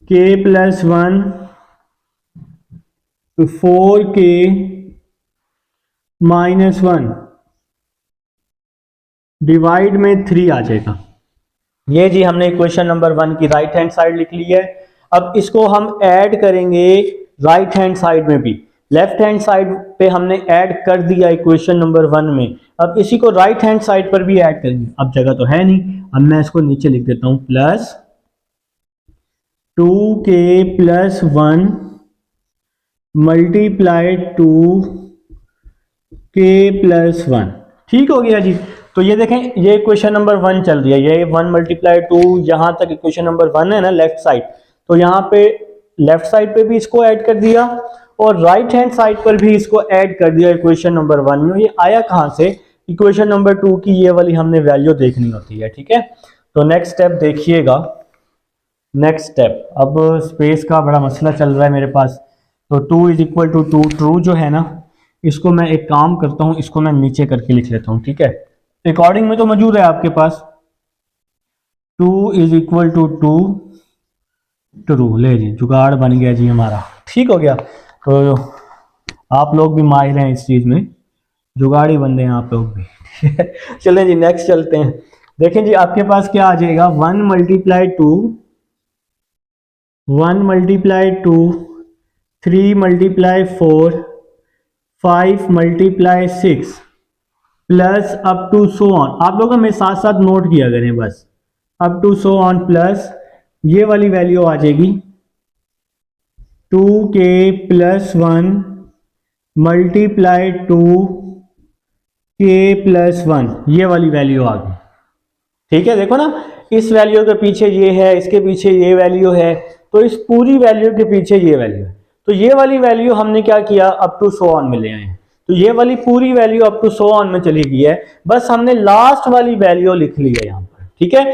[SPEAKER 1] के प्लस 1 तो 4k माइनस 1 डिवाइड में 3 आ जाएगा। ये जी हमने क्वेश्चन नंबर 1 की राइट हैंड साइड लिख ली है। अब इसको हम ऐड करेंगे राइट हैंड साइड में भी। लेफ्ट हैंड साइड पे हमने ऐड कर दिया इक्वेशन नंबर 1 में, अब इसी को राइट हैंड साइड पर भी ऐड करेंगे। अब जगह तो है नहीं, अब मैं इसको नीचे लिख देता हूं, plus 2k plus 1 multiply 2k plus 1। ठीक हो गया जी। तो ये देखें, ये इक्वेशन नंबर 1 चल रही है, ये 1 मल्टीप्लाई 2, यहां तक इक्वेशन नंबर 1 है ना लेफ्ट साइड, तो यहाँ पे लेफ्ट साइड पे भी इसको ऐड कर दिया और राइट हैंड साइड पर भी इसको ऐड कर दिया इक्वेशन नंबर 1 में। ये आया कहां से? इक्वेशन नंबर 2 की ये वाली हमने वैल्यू देखनी होती है। ठीक है, तो नेक्स्ट स्टेप देखिएगा। नेक्स्ट स्टेप, अब स्पेस का बड़ा मसला चल रहा है मेरे पास, तो 2 इज इक्वल टू 2 ट्रू जो है ना, इसको मैं एक काम करता हूं, इसको मैं नीचे करके लिख लेता हूं। ठीक है, रिकॉर्डिंग में तो मौजूद है आपके पास, 2 इज इक्वल टू 2 ट्रू। ले जी, जुगाड़ बन गया जी हमारा, ठीक हो गया। तो आप लोग भी माहिर हैं इस चीज में, जुगाड़ी बंदे हैं आप लोग भी। चलें जी नेक्स्ट चलते हैं। देखें जी आपके पास क्या आ जाएगा, 1 multiply 2 3 multiply 4 5 multiply 6 plus up to so on. आप लोग हमें साथ साथ नोट किया करें बस, up to so on, plus ये वाली वैल्यू आ जाएगी 2k plus 1 multiply 2k plus 1, ये वाली वैल्यू आ गई। ठीक है, देखो ना, इस वैल्यू के पीछे ये है, इसके पीछे ये वैल्यू है, तो इस पूरी वैल्यू के पीछे ये वैल्यू है। तो ये वाली वैल्यू हमने क्या किया, अप टू सो ऑन में ले आए हैं, तो ये वाली पूरी value up to so on में चली गई है, बस हमने लास्ट वाली वैल्यू लिख ली है यहाँ पर। ठीक है,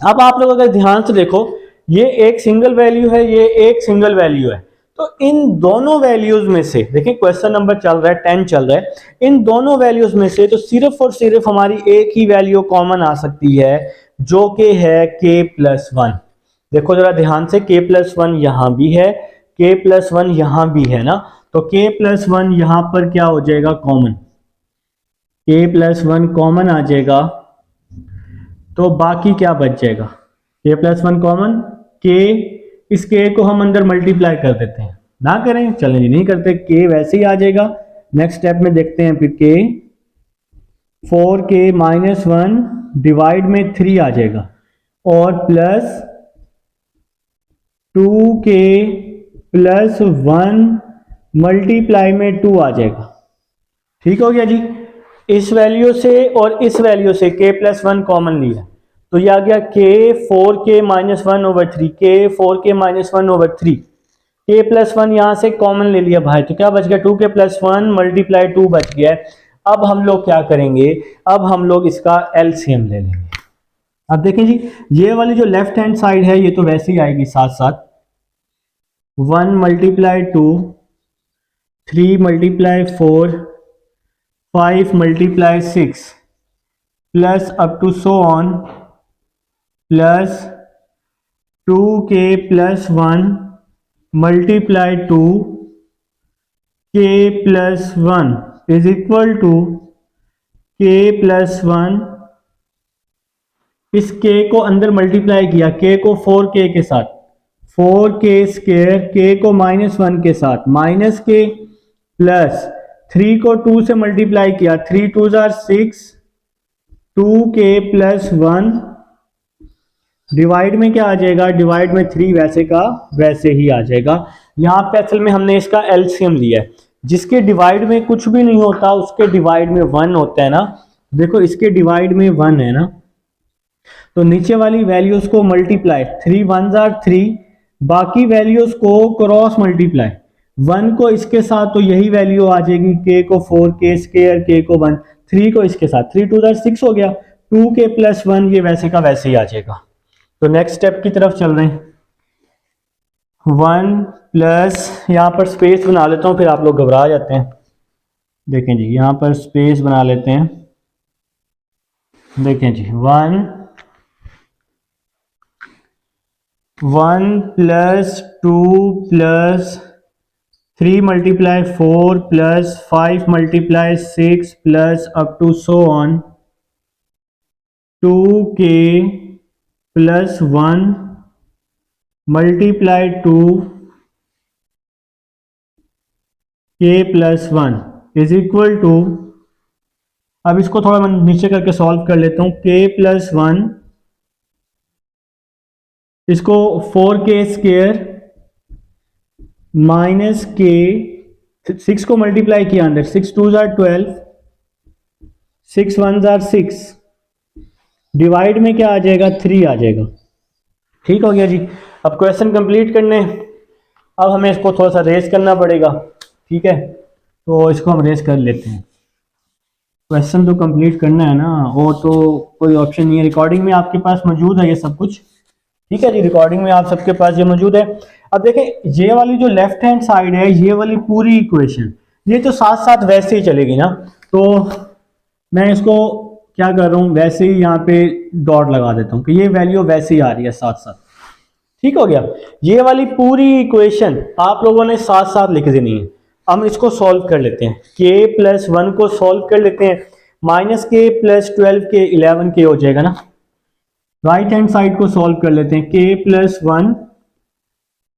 [SPEAKER 1] अब आप लोग अगर ध्यान से देखो, ये एक सिंगल वैल्यू है, ये एक सिंगल वैल्यू है, तो इन दोनों वैल्यूज में से, देखिए क्वेश्चन नंबर चल रहा है 10 चल रहा है, इन दोनों वैल्यूज में से तो सिर्फ और सिर्फ हमारी एक ही वैल्यू कॉमन आ सकती है, जो कि है k प्लस 1। देखो जरा ध्यान से, k प्लस 1 यहां भी है, k प्लस 1 यहां भी है ना, तो k प्लस 1 यहां पर क्या हो जाएगा, कॉमन, k प्लस 1 कॉमन आ जाएगा, तो बाकी क्या बच जाएगा, k प्लस 1 कॉमन, k, इस k को हम अंदर मल्टीप्लाई कर देते हैं, ना करें, चलें जी नहीं करते, k वैसे ही आ जाएगा। नेक्स्ट स्टेप में देखते हैं फिर, k 4k माइनस 1 डिवाइड में 3 आ जाएगा, और प्लस 2k प्लस 1 मल्टीप्लाई में 2 आ जाएगा। ठीक हो गया जी। इस वैल्यू से और इस वैल्यू से k प्लस 1 कॉमन लिया, तो ये आ गया k 4k minus 1 over 3, k 4k minus 1 over 3, k plus 1 यहां से कॉमन ले लिया भाई, तो क्या बच गया, 2k प्लस 1 मल्टीप्लाई 2 बच गया। अब हम लोग क्या करेंगे, अब हम लोग इसका एलसीएम ले लेंगे। अब देखें जी, ये वाली जो लेफ्ट हैंड साइड है ये तो वैसे ही आएगी साथ साथ, 1 multiply 2 3 multiply 4 5 multiply 6 plus up to so on, plus 2k plus 1 multiply 2k plus 1 is equal to k plus 1, इस k को अंदर मल्टीप्लाई किया, k को 4k के साथ, 4k स्क्वायर, k को माइनस 1 के साथ, माइनस k, प्लस 3 को 2 से मल्टीप्लाई किया, 3 2 आर 6, 2k प्लस 1 डिवाइड में क्या आ जाएगा, डिवाइड में 3 वैसे का वैसे ही आ जाएगा। यहाँ पे असल में हमने इसका एलसीएम लिया है, जिसके डिवाइड में कुछ भी नहीं होता उसके डिवाइड में 1 होता है ना, देखो इसके डिवाइड में 1 है ना, तो नीचे वाली वैल्यूज को मल्टीप्लाई, 3 1 आर 3, बाकी वैल्यूज को क्रॉस मल्टीप्लाई, 1 को इसके साथ तो यही वैल्यू आ जाएगी, k को 4k स्क्वायर, k को 1, 3 को इसके साथ, 3 2 आर 6 हो गया, 2k प्लस 1 ये वैसे का वैसे ही आ जाएगा। तो नेक्स्ट स्टेप की तरफ चल रहे हैं, 1 प्लस, यहाँ पर स्पेस बना लेता हूँ फिर आप लोग घबरा जाते हैं। देखें जी, यहाँ पर स्पेस बना लेते हैं। देखें जी, 1 plus 2 plus 3 multiply 4 plus 5 multiply 6 plus up to so on 2k plus 1 multiply 2k plus 1 is equal to, अब इसको थोड़ा मैं नीचे करके सॉल्व कर लेता हूँ। k प्लस 1, इसको 4k स्क्वायर माइनस k, 6 को मल्टीप्लाई किया अंदर, 6 2 जार 12, 6 1 जार 6, डिवाइड में क्या आ जाएगा, 3 आ जाएगा। ठीक हो गया जी। अब क्वेश्चन कंप्लीट करने, अब हमें इसको थोड़ा सा रेस करना पड़ेगा। ठीक है, तो इसको हम रेस कर लेते हैं। क्वेश्चन तो कंप्लीट करना है ना, वो तो कोई ऑप्शन नहीं है। रिकॉर्डिंग में आपके पास मौजूद है ये सब कुछ। ठीक है जी, रिकॉर्डिंग में आप सबके पास ये मौजूद है। अब देखें, ये वाली जो लेफ्ट हैंड साइड है, ये वाली पूरी इक्वेशन, ये तो साथ साथ वैसे ही चलेगी ना, तो मैं इसको क्या कर रहा हूँ, वैसे ही यहाँ पे डॉट लगा देता हूँ कि ये वैल्यू वैसे ही आ रही है साथ साथ। ठीक हो गया, ये वाली पूरी इक्वेशन आप लोगों ने साथ साथ लिख देनी है। हम इसको सॉल्व कर लेते हैं। k प्लस 1 को सॉल्व कर लेते हैं, minus k plus 12k 11k हो जाएगा ना। राइट हैंड साइड को सॉल्व कर लेते हैं, k प्लस 1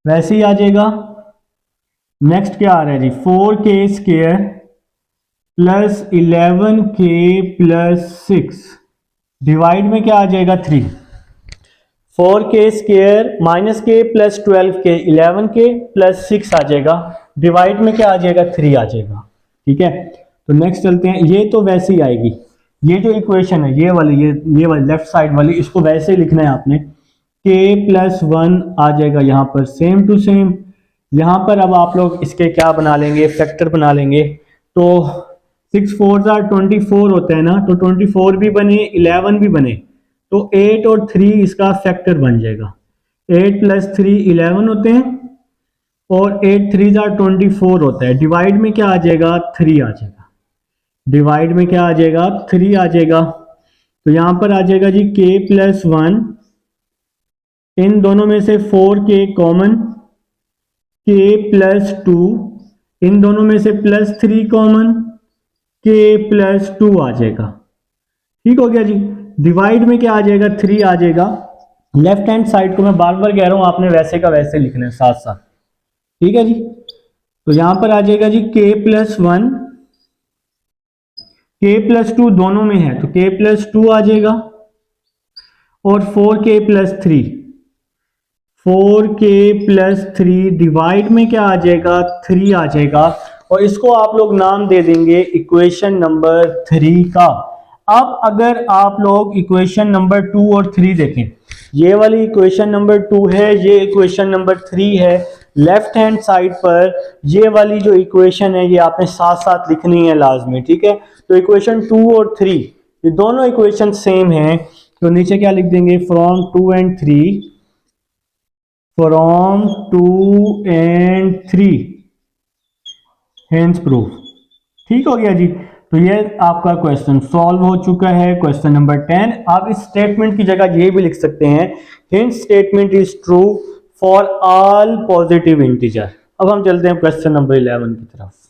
[SPEAKER 1] वैसे ही आ जाएगा। नेक्स्ट क्या आ रहा है जी, 4k square plus 11k plus 6, divide में क्या आ जाएगा, 3। 4k square minus k plus 12k 11k plus 6 आ जाएगा, डिवाइड में क्या आ जाएगा, 3 आ जाएगा। ठीक है, तो नेक्स्ट चलते हैं। ये तो वैसे ही आएगी, ये जो इक्वेशन है, ये वाली लेफ्ट साइड वाली, इसको वैसे ही लिखना है आपने। k प्लस 1 आ जाएगा यहाँ पर सेम टू सेम। यहाँ पर अब आप लोग इसके क्या बना लेंगे, फैक्टर बना लेंगे। तो 6 4 24 होता है ना, तो 24 भी बने 11 भी बने, तो 8 और 3 इसका फैक्टर बन जाएगा। 8 प्लस 3 11 होते हैं और 8 3 24 होता है। डिवाइड में क्या आ जाएगा, 3 आ जाएगा। डिवाइड में क्या आ जाएगा, 3 आ जाएगा। तो यहां पर आ जाएगा जी k प्लस 1, इन दोनों में से 4k कॉमन, k प्लस 2, इन दोनों में से प्लस 3 कॉमन, k प्लस 2 आ जाएगा। ठीक हो गया जी। डिवाइड में क्या आ जाएगा, 3 आ जाएगा। लेफ्ट हैंड साइड को मैं बार बार कह रहा हूं, आपने वैसे का वैसे लिखना है साथ साथ। ठीक है जी, तो यहां पर आ जाएगा जी k प्लस 1, k प्लस 2 दोनों में है, तो k प्लस 2 आ जाएगा, और 4k plus 3, 4k plus 3 divide में क्या आ जाएगा, 3 आ जाएगा। और इसको आप लोग नाम दे देंगे इक्वेशन नंबर 3 का। अब अगर आप लोग इक्वेशन नंबर 2 और 3 देखें, ये वाली इक्वेशन नंबर 2 है, ये इक्वेशन नंबर 3 है। लेफ्ट हैंड साइड पर ये वाली जो इक्वेशन है, ये आपने साथ साथ लिखनी है लाजमी। ठीक है, तो इक्वेशन 2 और 3 ये दोनों इक्वेशन सेम हैं, तो नीचे क्या लिख देंगे, from 2 and 3, from 2 and 3 hence proof. ठीक हो गया जी। तो ये आपका क्वेश्चन सॉल्व हो चुका है, क्वेश्चन नंबर 10। आप इस स्टेटमेंट की जगह ये भी लिख सकते हैं, hint statement is true for all positive integer. अब हम चलते हैं क्वेश्चन नंबर 11 की तरफ।